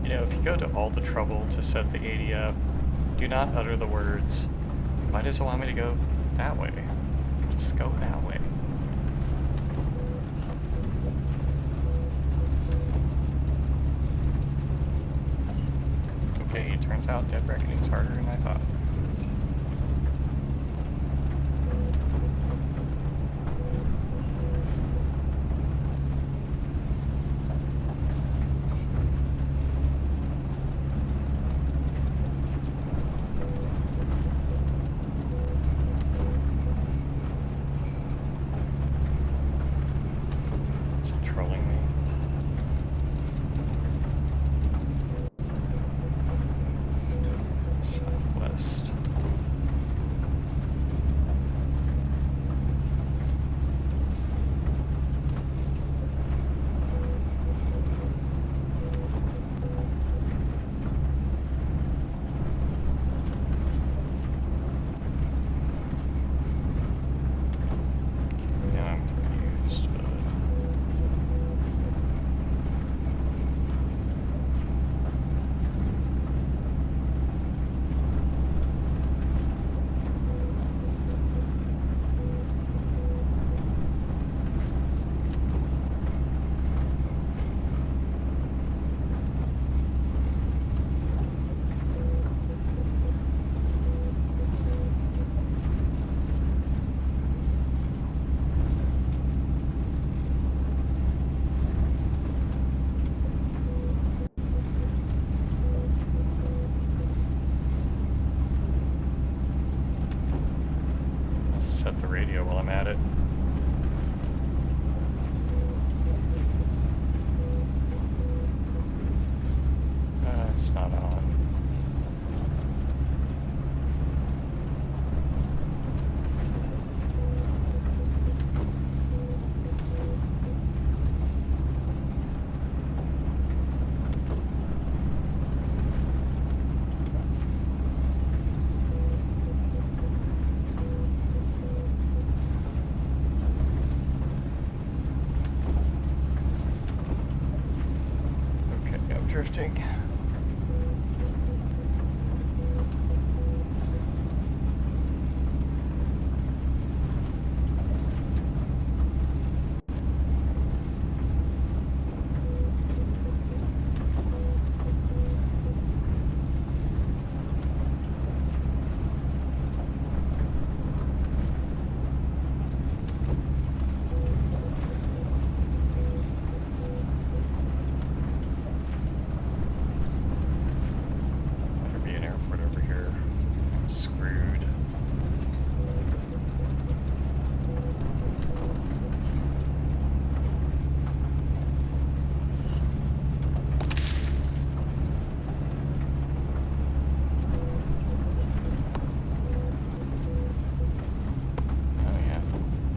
You know, if you go to all the trouble to set the ADF, do not utter the words, "Why does it want me to go that way?" Just go that way. Okay, it turns out dead reckoning's harder than I thought. Southwest. It's not on. Okay, I'm drifting. There'd be an airport over here. I'm screwed. Oh yeah,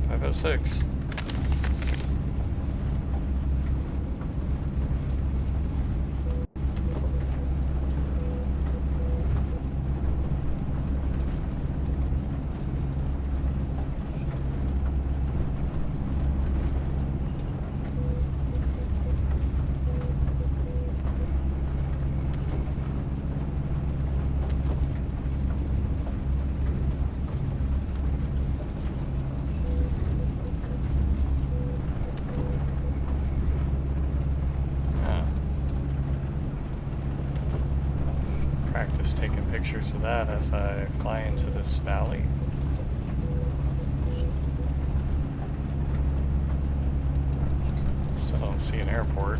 506. Practice taking pictures of that as I fly into this valley. Still don't see an airport.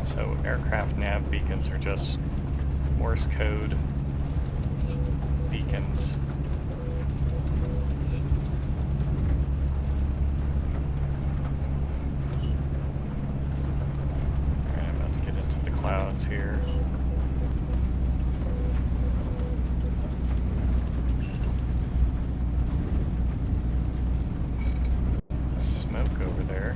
So aircraft nav beacons are just Morse code beacons. Alright, I'm about to get into the clouds here. Smoke over there.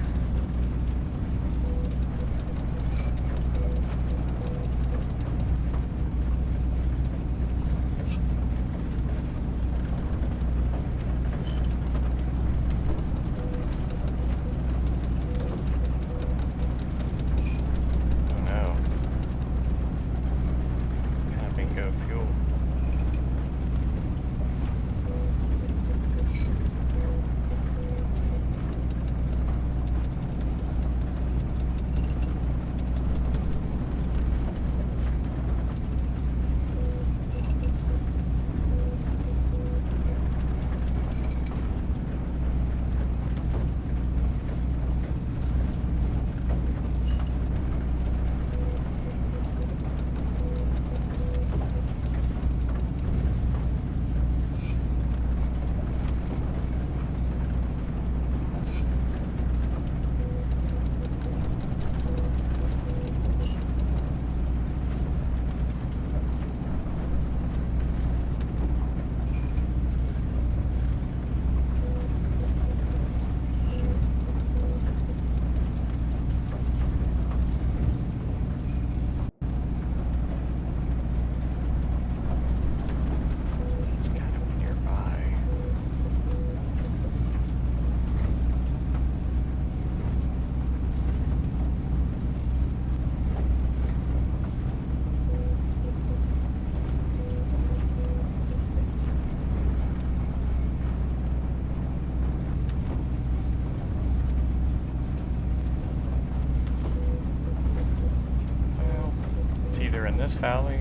In this valley,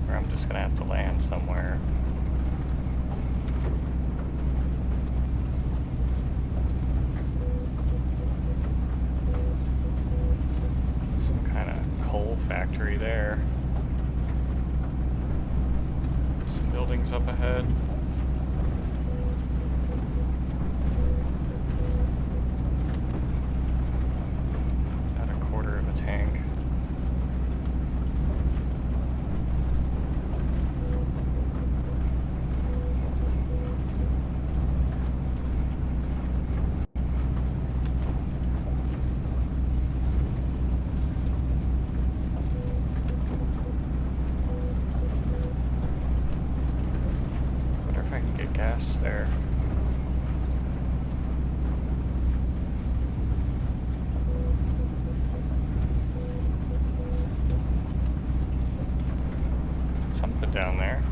or I'm just gonna have to land somewhere. tree there. Some buildings up ahead. About a quarter of a tank. Gas there. Something down there.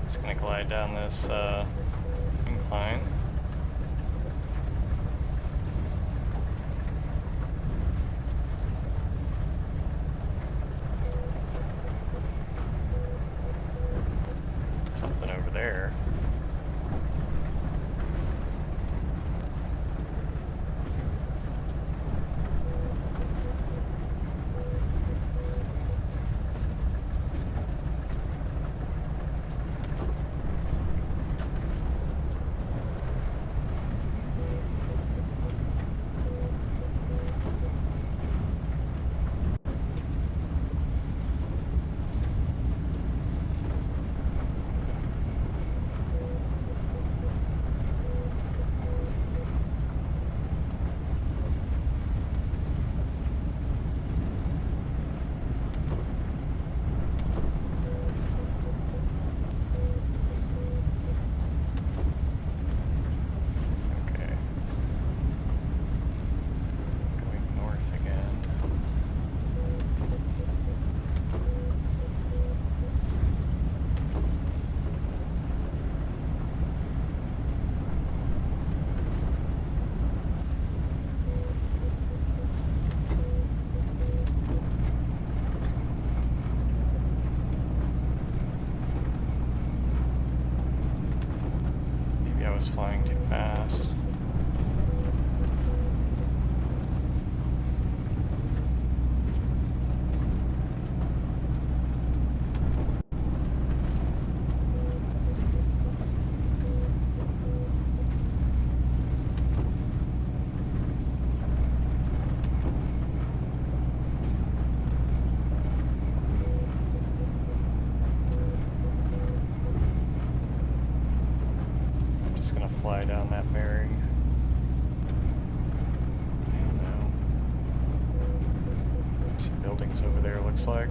Just gonna glide down this incline. Something over there. Flying too fast. Fly down that bearing. And some buildings over there, looks like.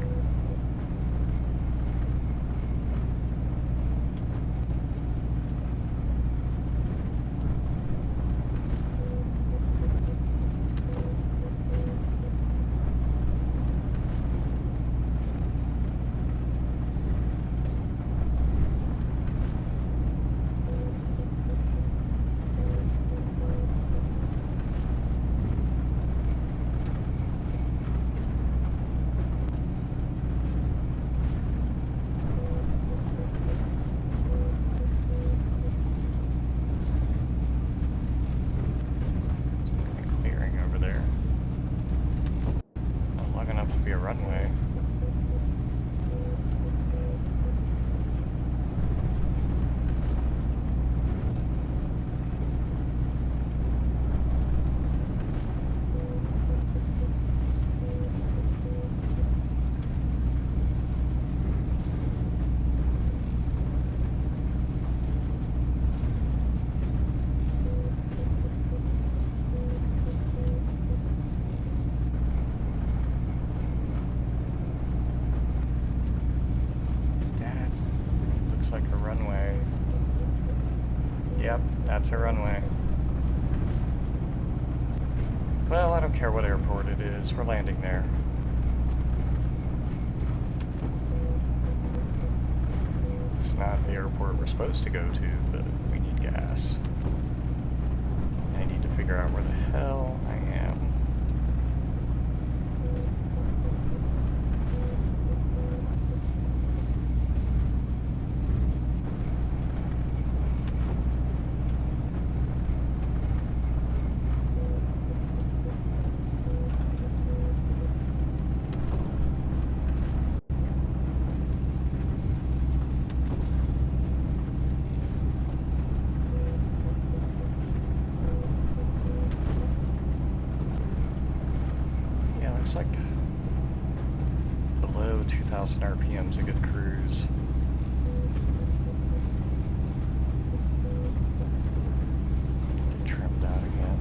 Runway. Like a runway. Yep, that's our runway. Well, I don't care what airport it is, we're landing there. It's not the airport we're supposed to go to, but we need gas. I need to figure out where the hell I am. Looks like below 2,000 RPM's a good cruise. Get trimmed out again.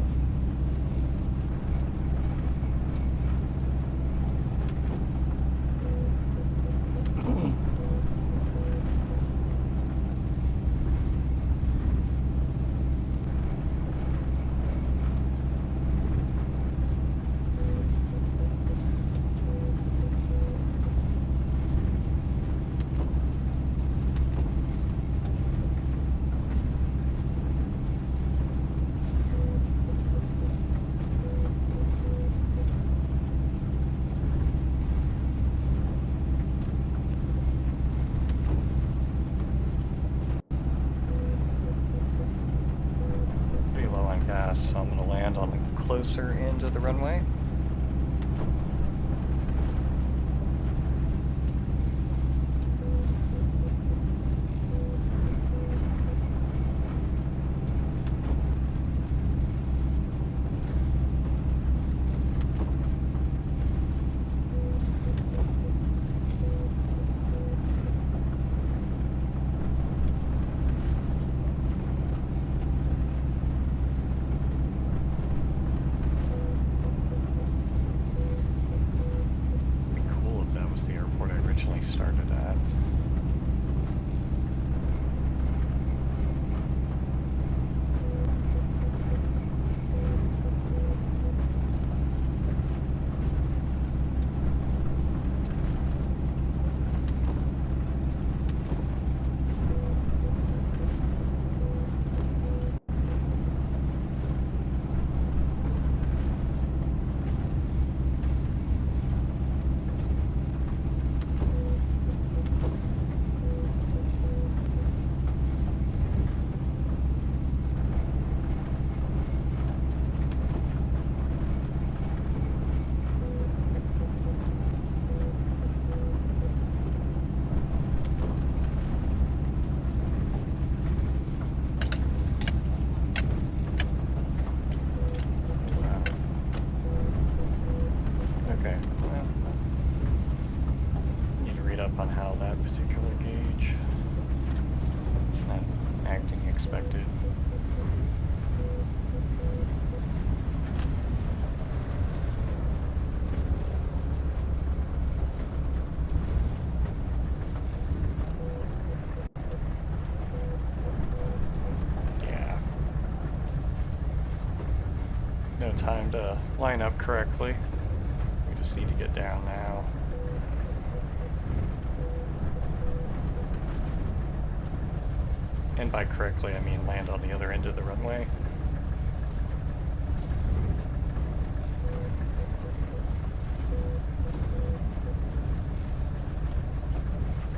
So I'm going to land on the closer end of the runway. Started at. On how that particular gauge is not acting expected. Yeah. No time to line up correctly. We just need to get down now. And by correctly, I mean land on the other end of the runway.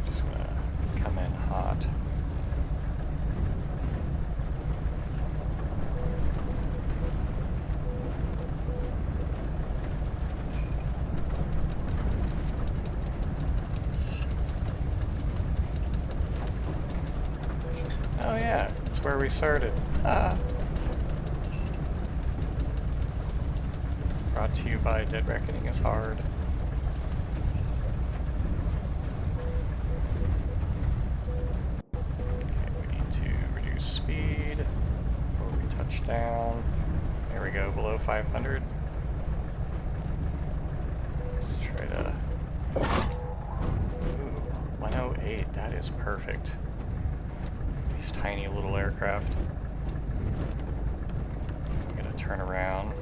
Just gonna come in hot. Oh yeah, it's where we started. Brought to you by Dead Reckoning is Hard. Okay, we need to reduce speed before we touch down. There we go, below 500. Let's try to... Ooh, 108, that is perfect. These tiny little aircraft. I'm gonna turn around.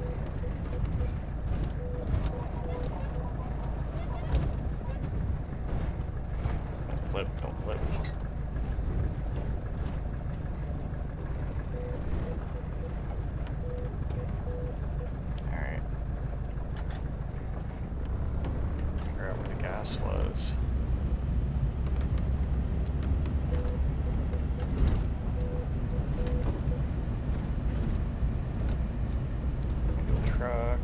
Don't flip, don't flip. Alright. Figure out where the gas was. Truck.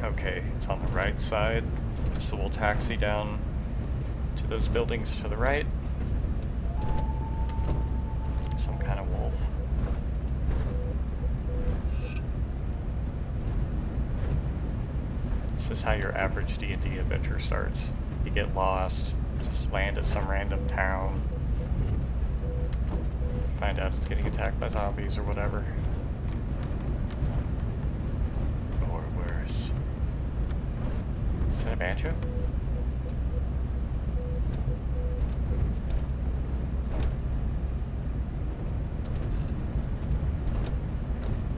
Okay, it's on the right side, so we'll taxi down to those buildings to the right. Some kind of wolf. This is how your average D&D adventure starts. You get lost, just land at some random town, find out it's getting attacked by zombies or whatever. Or worse. Is that a banjo?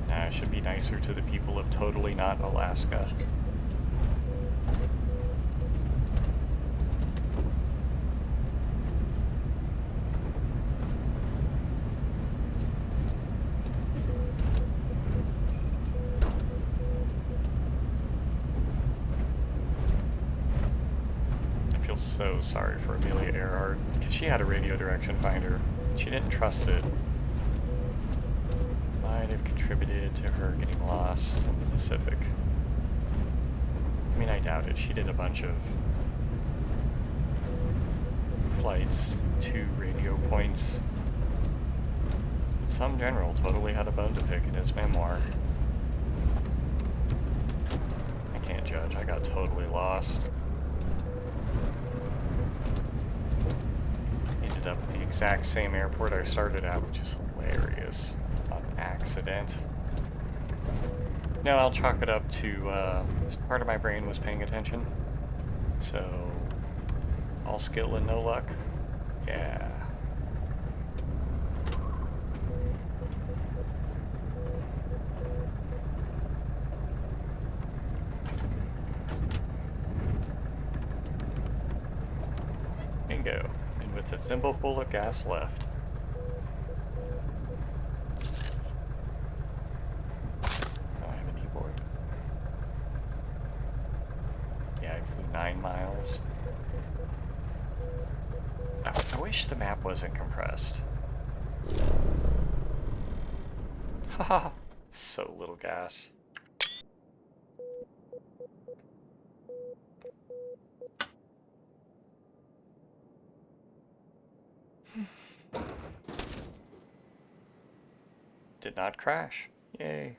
Nah, I should be nicer to the people of totally not Alaska. So sorry for Amelia Earhart, because she had a radio direction finder. She didn't trust it. Might have contributed to her getting lost in the Pacific. I mean, I doubt it. She did a bunch of flights to radio points. But some general totally had a bone to pick in his memoir. I can't judge. I got totally lost. Up at the exact same airport I started at, which is hilarious. On accident. No, I'll chalk it up to part of my brain was paying attention. So, all skill and no luck. Yeah. Bingo. With a thimbleful of gas left. Oh, I have an e-board. Yeah, I flew 9 miles. I wish the map wasn't compressed. Haha, so little gas. Did not crash. Yay.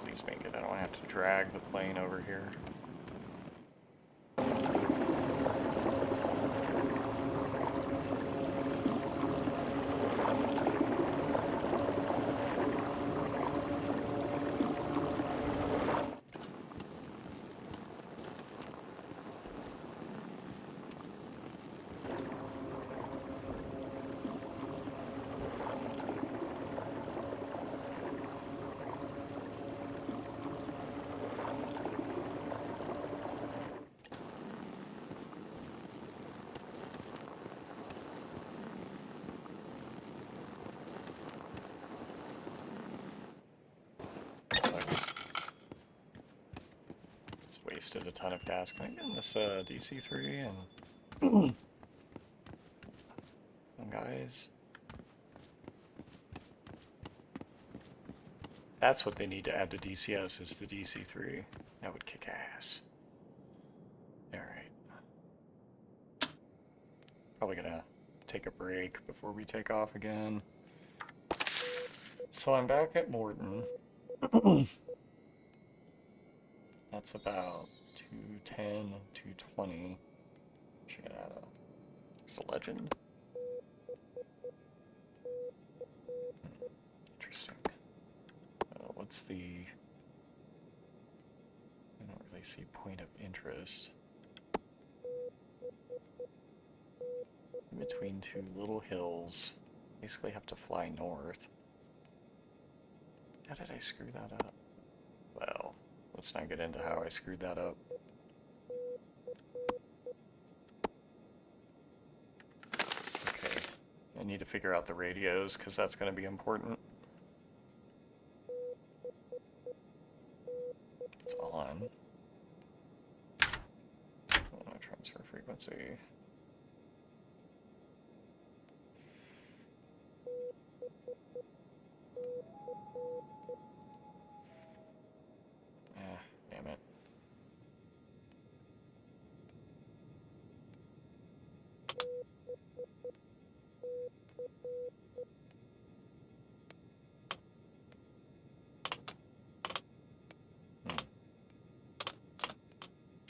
Please make it. I don't have to drag the plane over here. Wasted a ton of gas. Can I get in this DC-3 and... guys. That's what they need to add to DCS is the DC-3. That would kick ass. Alright. Probably gonna take a break before we take off again. So I'm back at Morton. That's about 210, 220. Should add a... It's a legend. Interesting. what's the... I don't really see point of interest. In between two little hills. Basically have to fly north. How did I screw that up? Well, let's not get into how I screwed that up. Okay, I need to figure out the radios because that's going to be important. It's on. Transfer frequency. Damn it.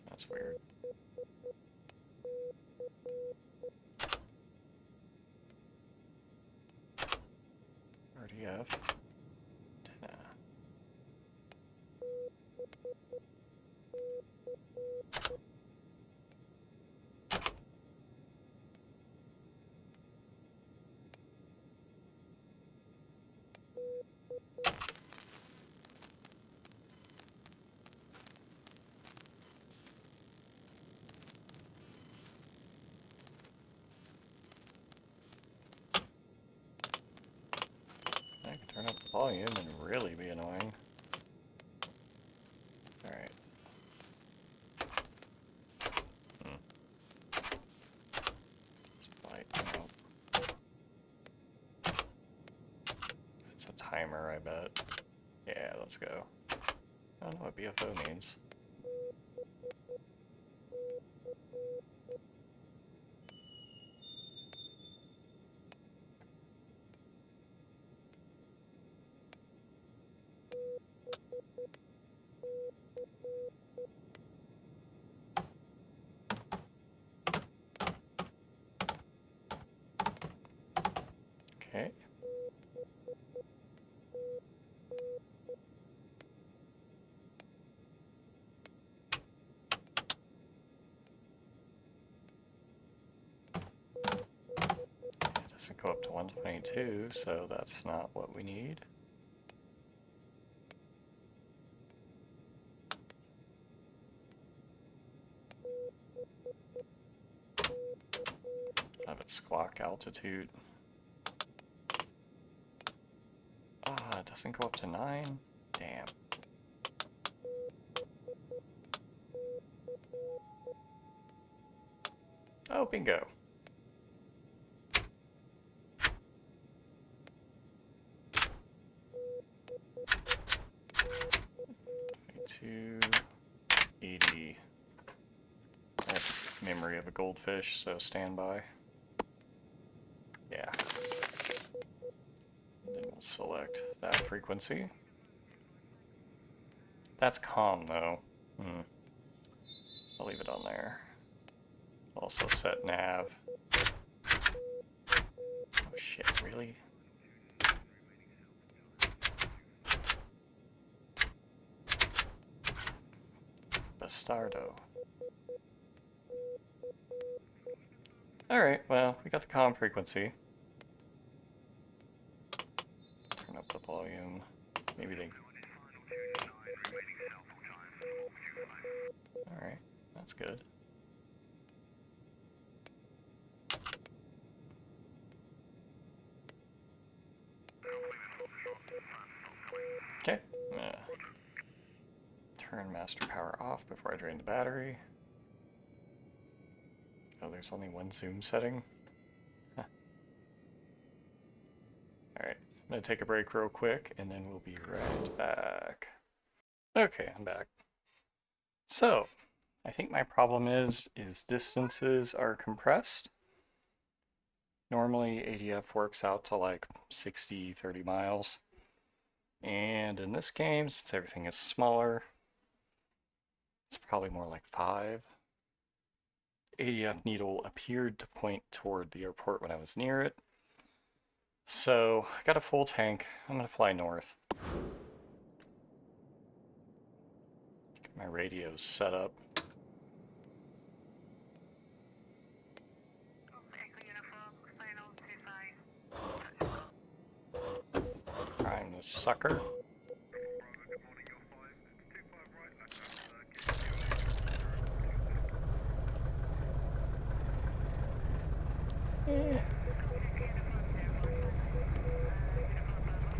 That's weird. RDF. I can turn up the volume and really be annoying. Alright. Light out. It's a timer, I bet. Yeah, let's go. I don't know what BFO means. Okay. It doesn't go up to 122, so that's not what we need. Have it squawk altitude. Ah, it doesn't go up to 9? Damn. Oh, bingo. To 80. That's memory of a goldfish, so stand by. Yeah. Then we'll select that frequency. That's calm, though. I'll leave it on there. Also set nav. Oh shit, really? Bastardo. Alright, well, we got the calm frequency. Turn up the volume. Maybe they... Alright, that's good. Okay. Turn master power off before I drain the battery. Oh, there's only one zoom setting. Huh. Alright, I'm going to take a break real quick, and then we'll be right back. Okay, I'm back. So, I think my problem is distances are compressed. Normally, ADF works out to like 60, 30 miles. And in this game, since everything is smaller, it's probably more like 5. ADF needle appeared to point toward the airport when I was near it. So, I got a full tank. I'm going to fly north. My radio's set up. Prime this sucker.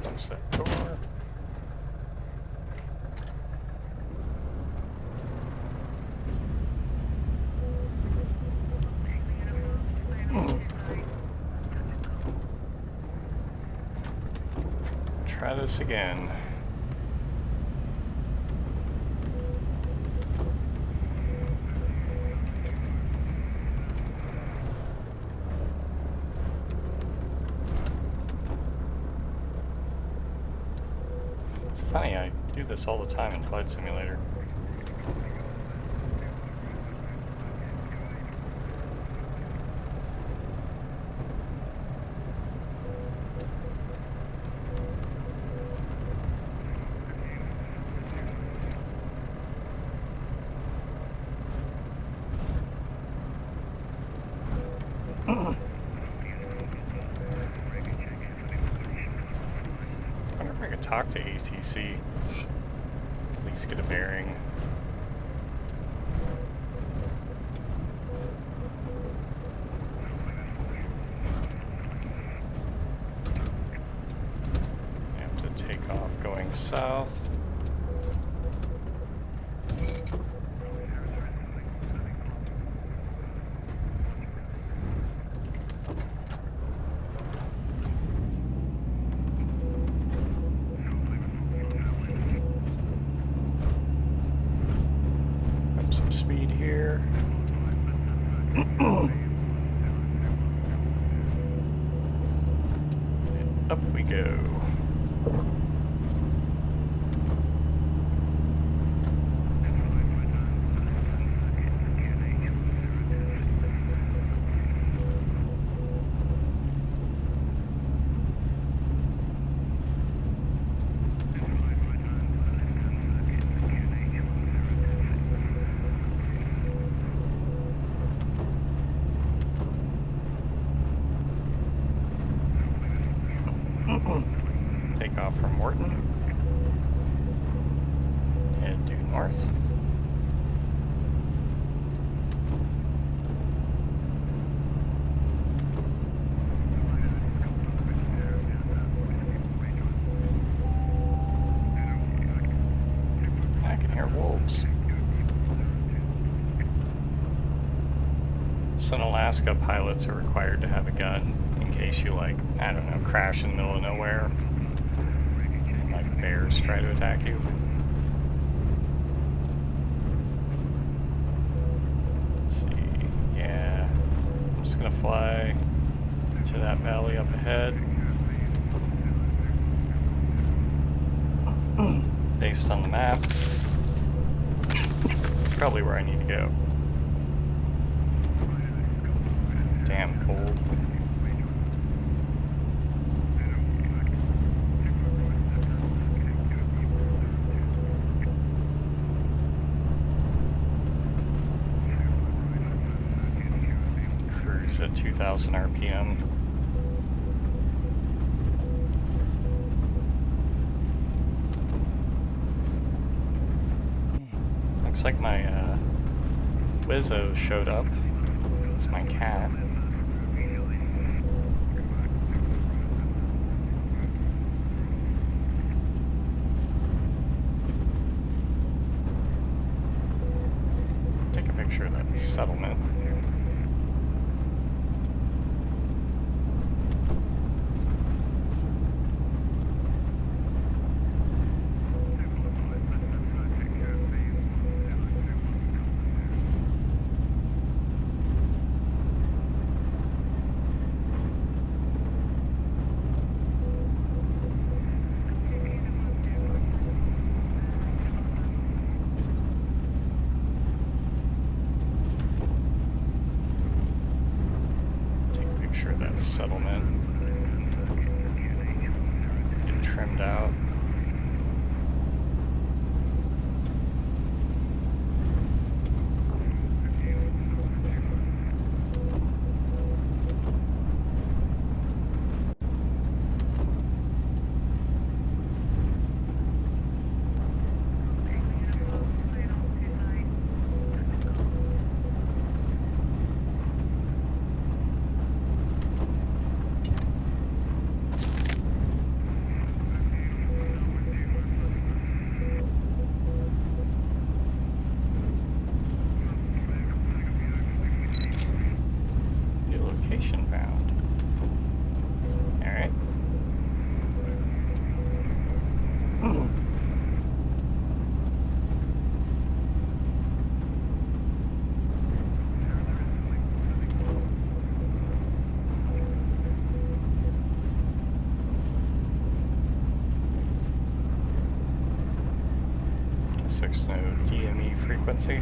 Close that door. Try this again. It's funny, I do this all the time in Flight Simulator. I wonder if I could talk to ATC, at least get a bearing. I have to take off going south. Speed here. And up we go. Take off from Morton. Head due north. I can hear wolves. So in Alaska, pilots are required to have a gun in case you, like, I don't know, crash in the middle of nowhere and, like, bears try to attack you. Let's see, yeah, I'm just gonna fly to that valley up ahead. Based on the map, it's probably where I need to go. Damn cold. Cruise at 2,000 RPM. Looks like my Wizzo showed up. It's my cat. Take a picture of that settlement. Settlement. Get trimmed out. there's no DME frequency.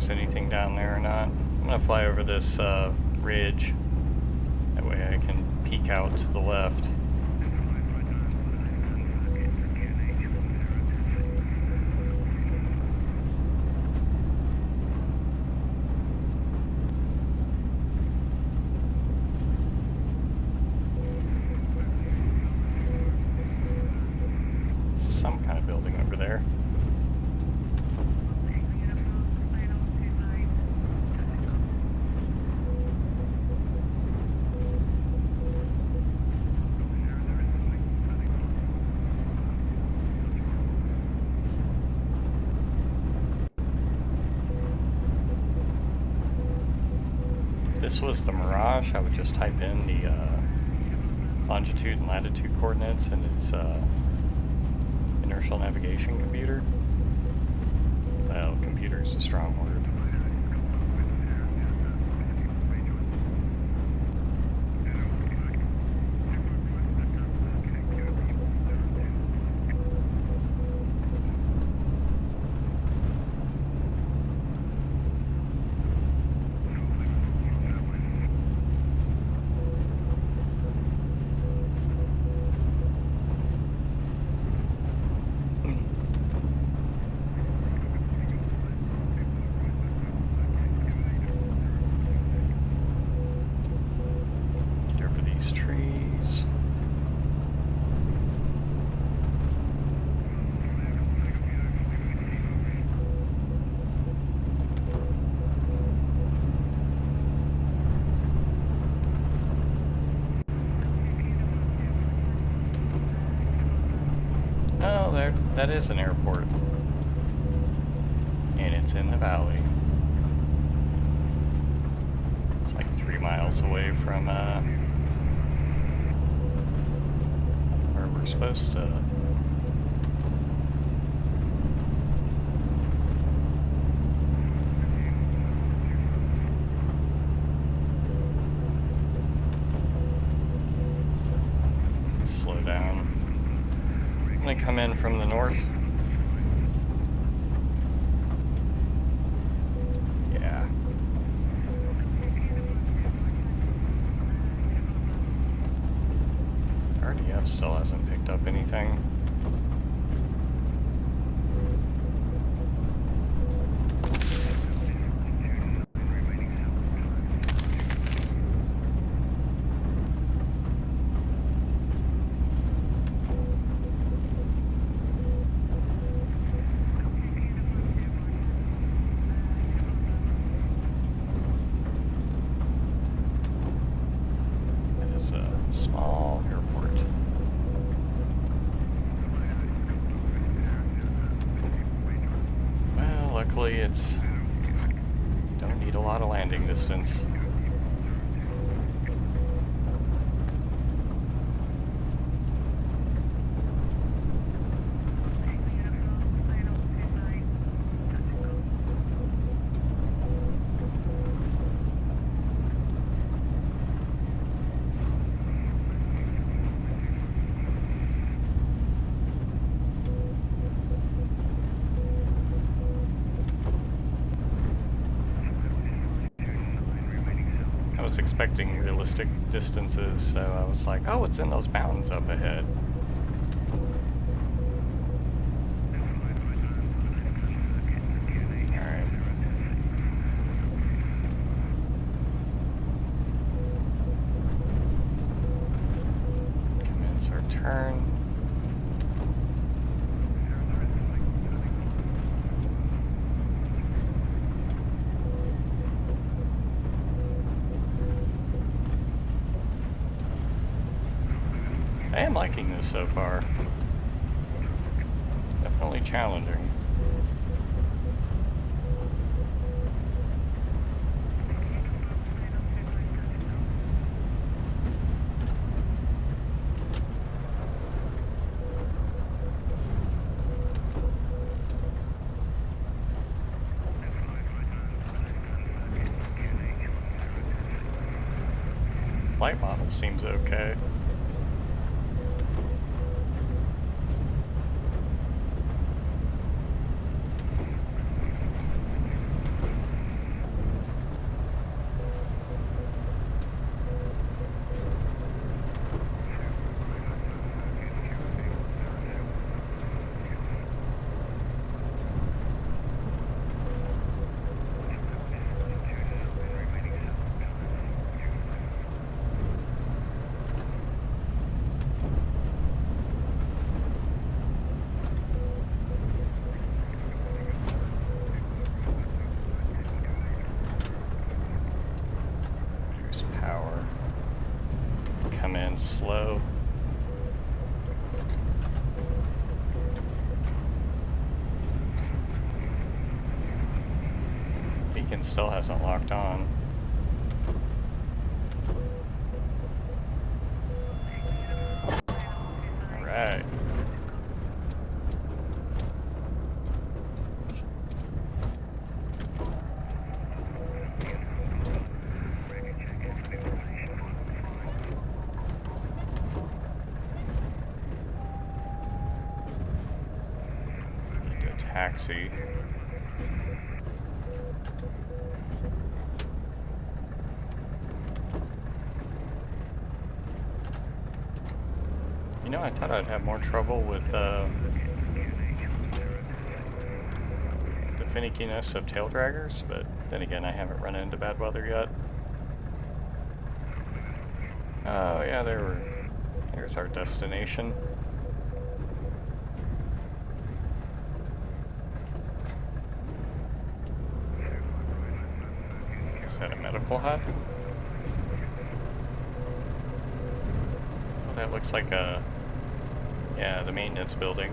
Anything down there or not. I'm gonna fly over this ridge. That way I can peek out to the left. Some kind of building over there. This was the Mirage, I would just type in the longitude and latitude coordinates and its inertial navigation computer. Well, computer is a strong word. Trees. Oh, there, that is an airport. And it's in the valley. It's like 3 miles away from we're supposed to. Slow down. I'm gonna come in from the north. Yeah. RDF still hasn't picked up anything. It is a small airport. luckily it's don't need a lot of landing distance. Expecting realistic distances, so I was like, oh, it's in those mountains up ahead. Alright. Commence our turn. I am liking this so far. Definitely challenging. Light model seems okay. Power. Come in slow. Beacon still hasn't locked on. Alright. Taxi. You know, I thought I'd have more trouble with the finickiness of taildraggers, but then again, I haven't run into bad weather yet. Oh yeah, there's our destination. Is that a medical hut? Well, that looks like a... yeah, the maintenance building.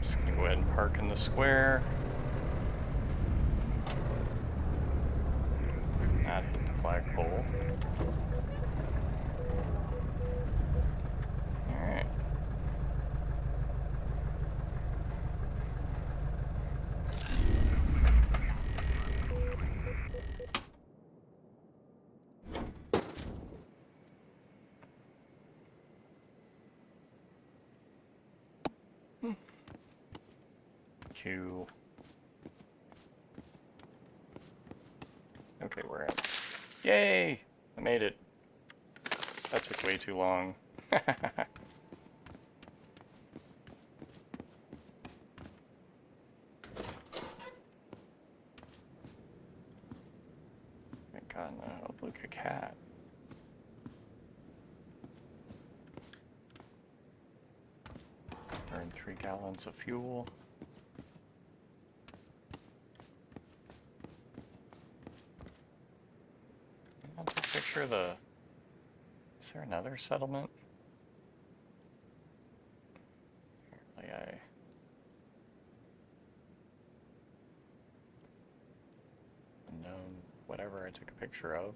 Just gonna go ahead and park in the square. Not hit the flagpole. Alright. Q. Okay, we're in. Yay! I made it. That took way too long. Thank God, no, look, a cat. Burned 3 gallons of fuel. I'll take a picture of the... Is there another settlement? Apparently unknown whatever I took a picture of.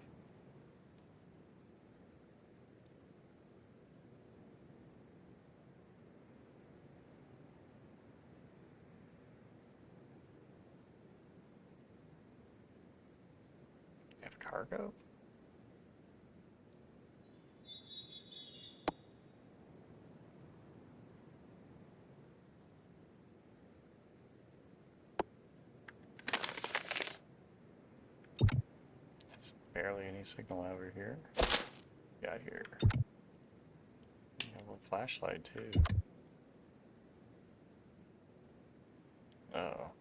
Have cargo? There's barely any signal over here. Got here. Have a flashlight too. Oh.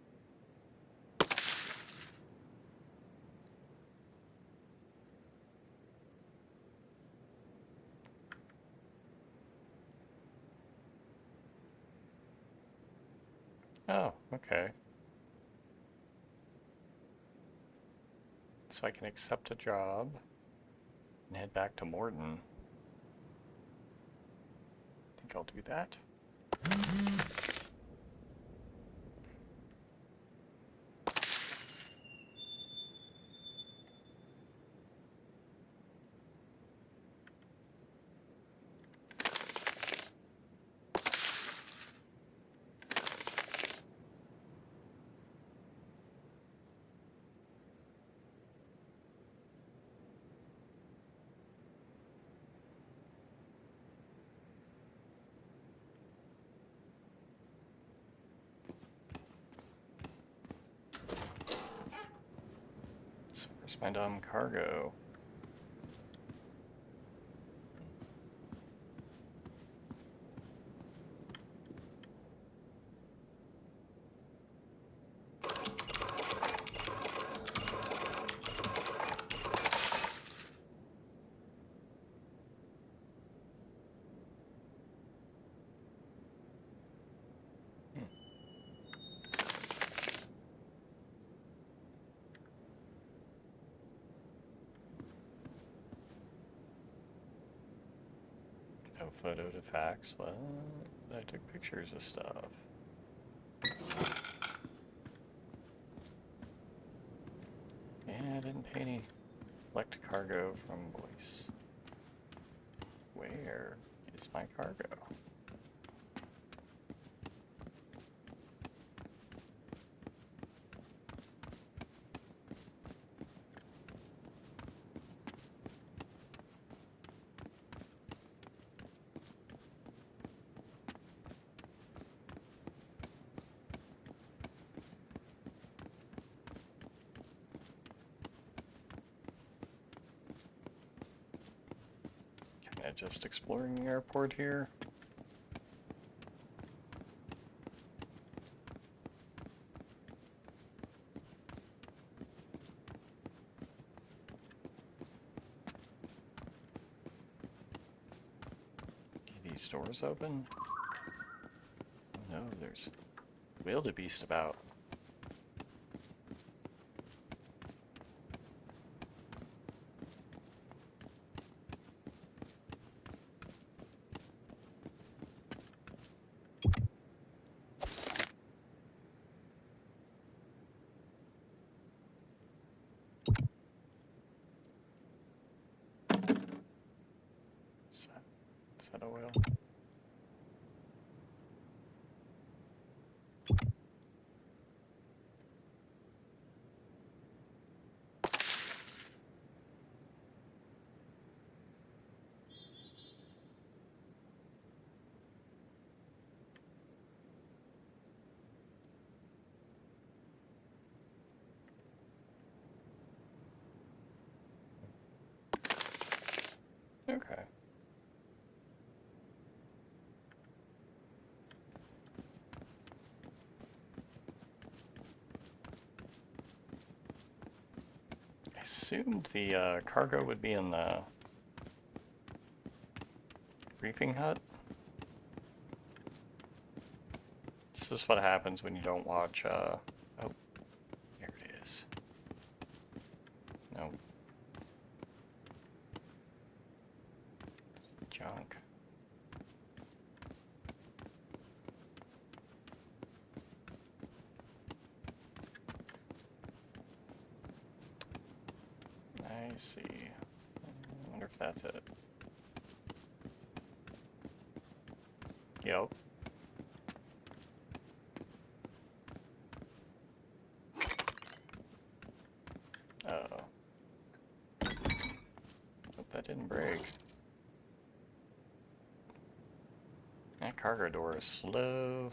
Oh, okay. So I can accept a job and head back to Morton. I think I'll do that. So where's my dumb cargo? No photo to fax. What? I took pictures of stuff. Yeah, I didn't pay any. Collect cargo from Boyce. Where is my cargo? Just exploring the airport here. Are these doors open? No, there's wildebeest about. Is that oil? Okay. I assumed the cargo would be in the briefing hut. This is what happens when you don't watch, oh, here it is. No. It's junk. I see. I wonder if that's it. Yep. Uh-oh. Hope that didn't break. That cargo door is slow.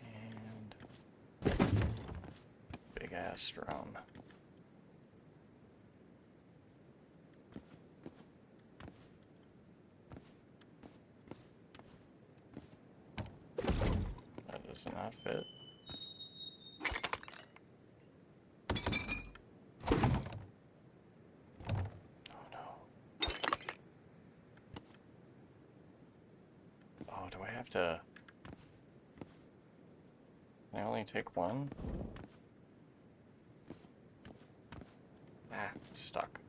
And big ass drum. That does not fit. Oh, do I have to... Can I only take one? Ah, stuck.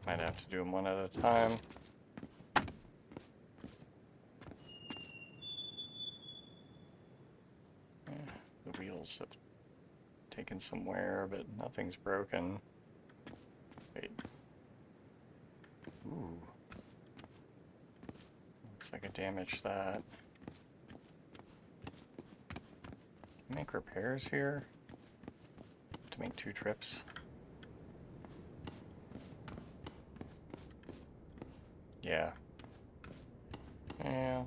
Might have to do them one at a time. The wheels have taken some wear, but nothing's broken. Wait. Ooh. Looks like I damaged that. Make repairs here? To make 2 trips. Yeah. Yeah.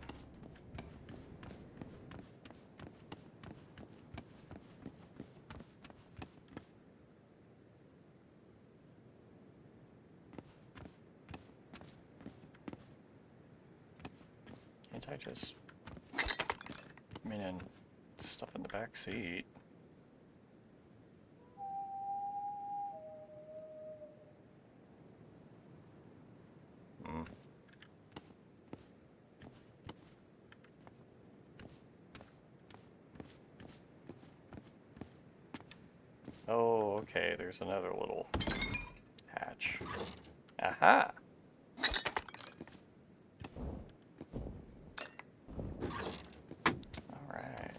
Can't I just... I mean, and stuff in the back seat. Hmm. Oh, okay, there's another little hatch. Aha! Alright.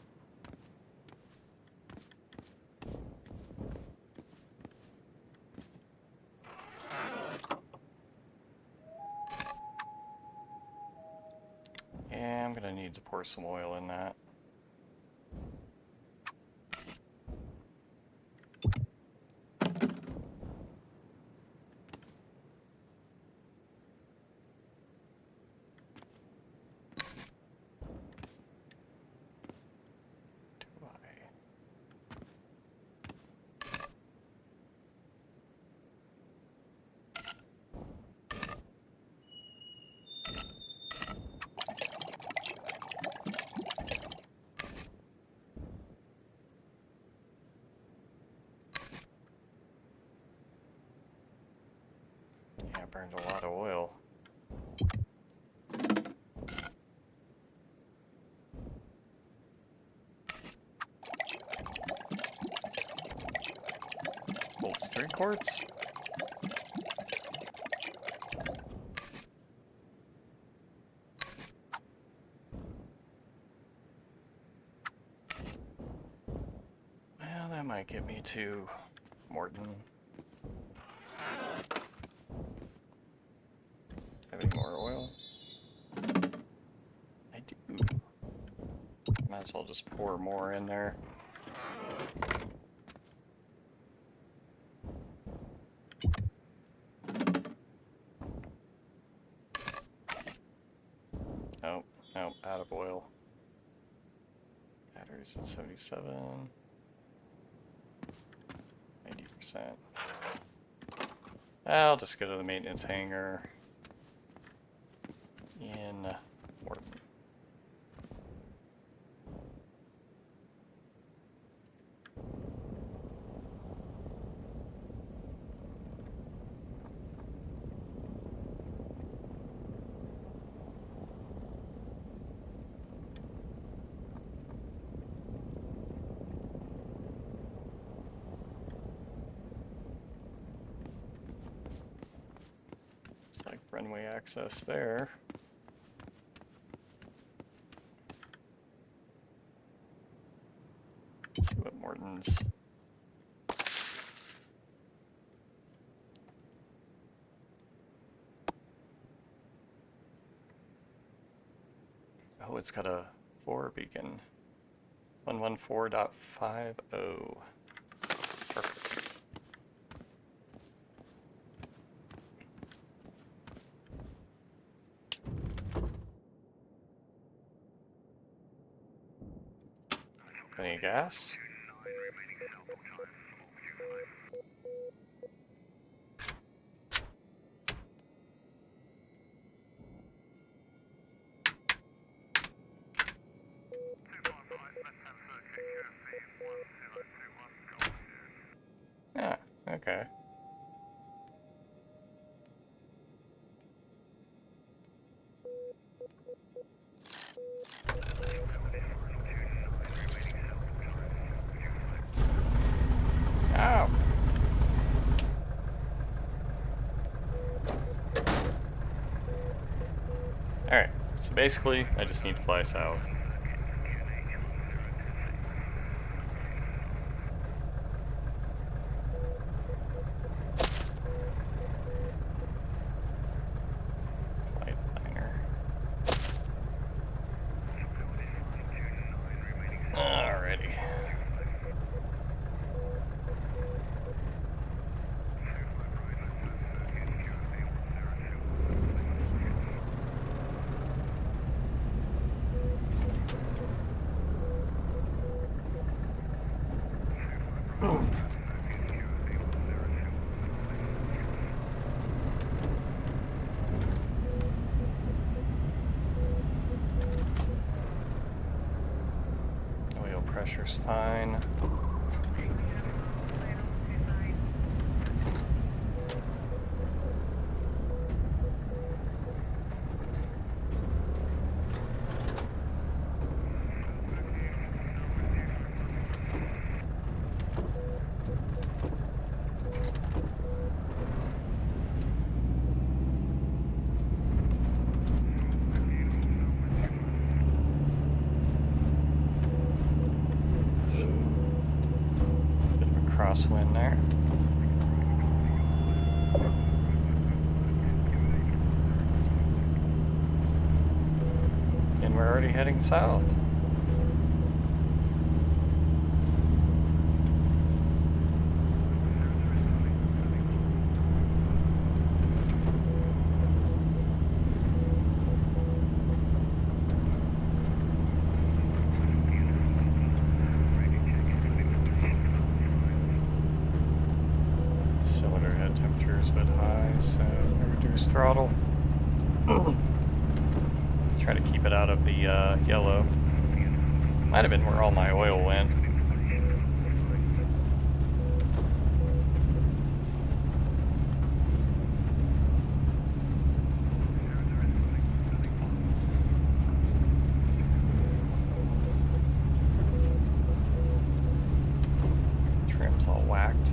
Yeah, I'm gonna need to pour some oil in that. Yeah, burned a lot of oil. Holds 3 quarts? Well, that might get me to Morton. Have any more oil? I do. Might as well just pour more in there. Nope, nope, out of oil. Batteries at 77. 90%. I'll just go to the maintenance hangar. important. Looks like runway access there. Let's see what Morton's. Oh, it's got a 4 beacon. 114.50. Perfect. Any gas? Yeah, okay. Ow! Alright, so basically, I just need to fly south. Flight liner. Alrighty. Oil pressure's fine. Bit of a crosswind there. And we're already heading south. Cylinder head temperature is a bit high, so reduce throttle. Try to keep it out of the yellow. Might have been where all my oil went. Trim's all whacked.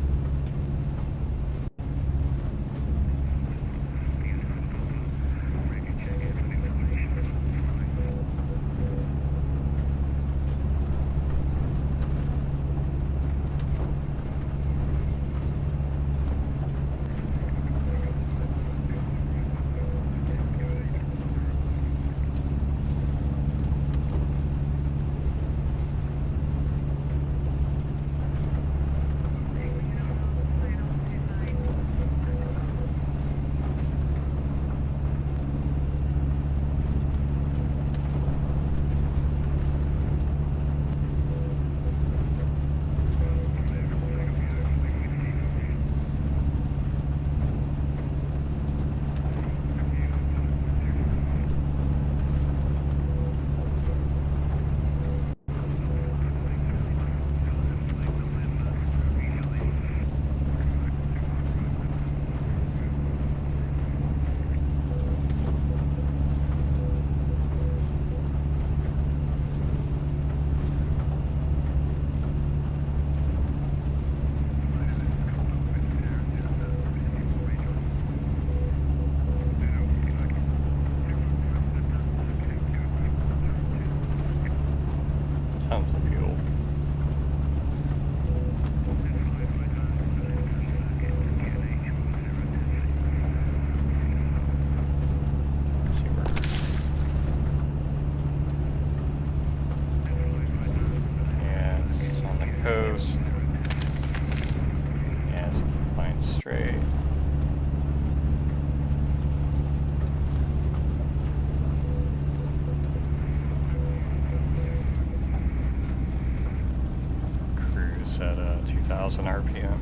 2,000 RPM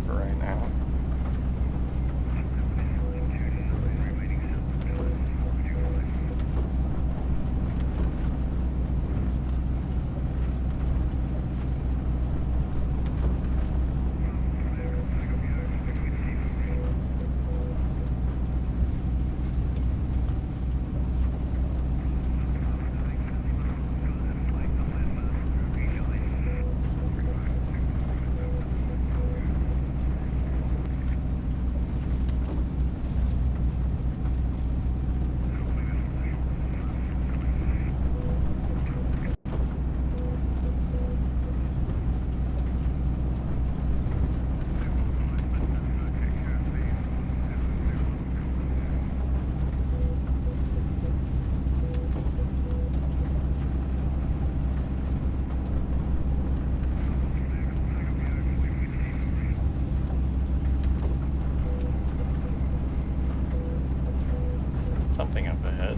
for right now. Something up ahead.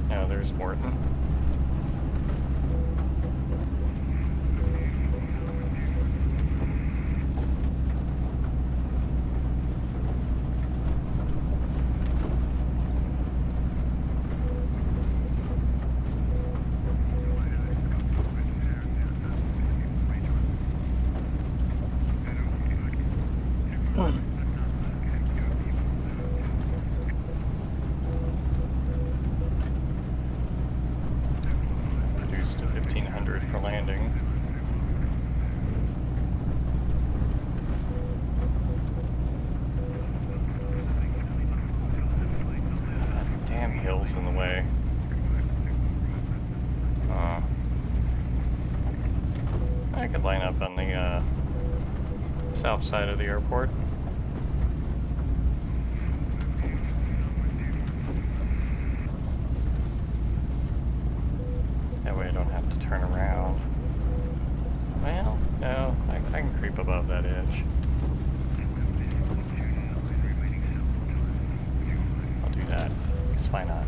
Now there's Morton. Reduced to 1,500 for landing. Damn hills in the way. I could line up on the south side of the airport. That way I don't have to turn around. Well, no, I can creep above that edge. I'll do that, because why not?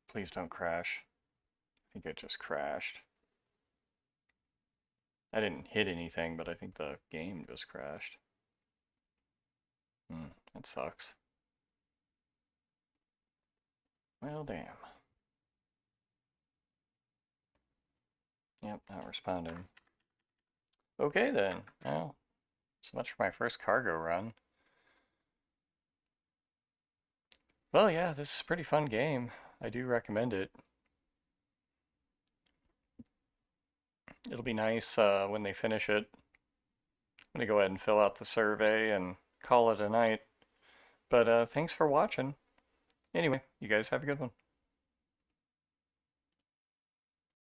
Please don't crash. I think it just crashed. I didn't hit anything, but I think the game just crashed. That sucks. Well, damn. Yep, not responding. Okay then. Well, so much for my first cargo run. Well, yeah, this is a pretty fun game. I do recommend it. It'll be nice when they finish it. I'm going to go ahead and fill out the survey and call it a night. But thanks for watching. Anyway, you guys have a good one.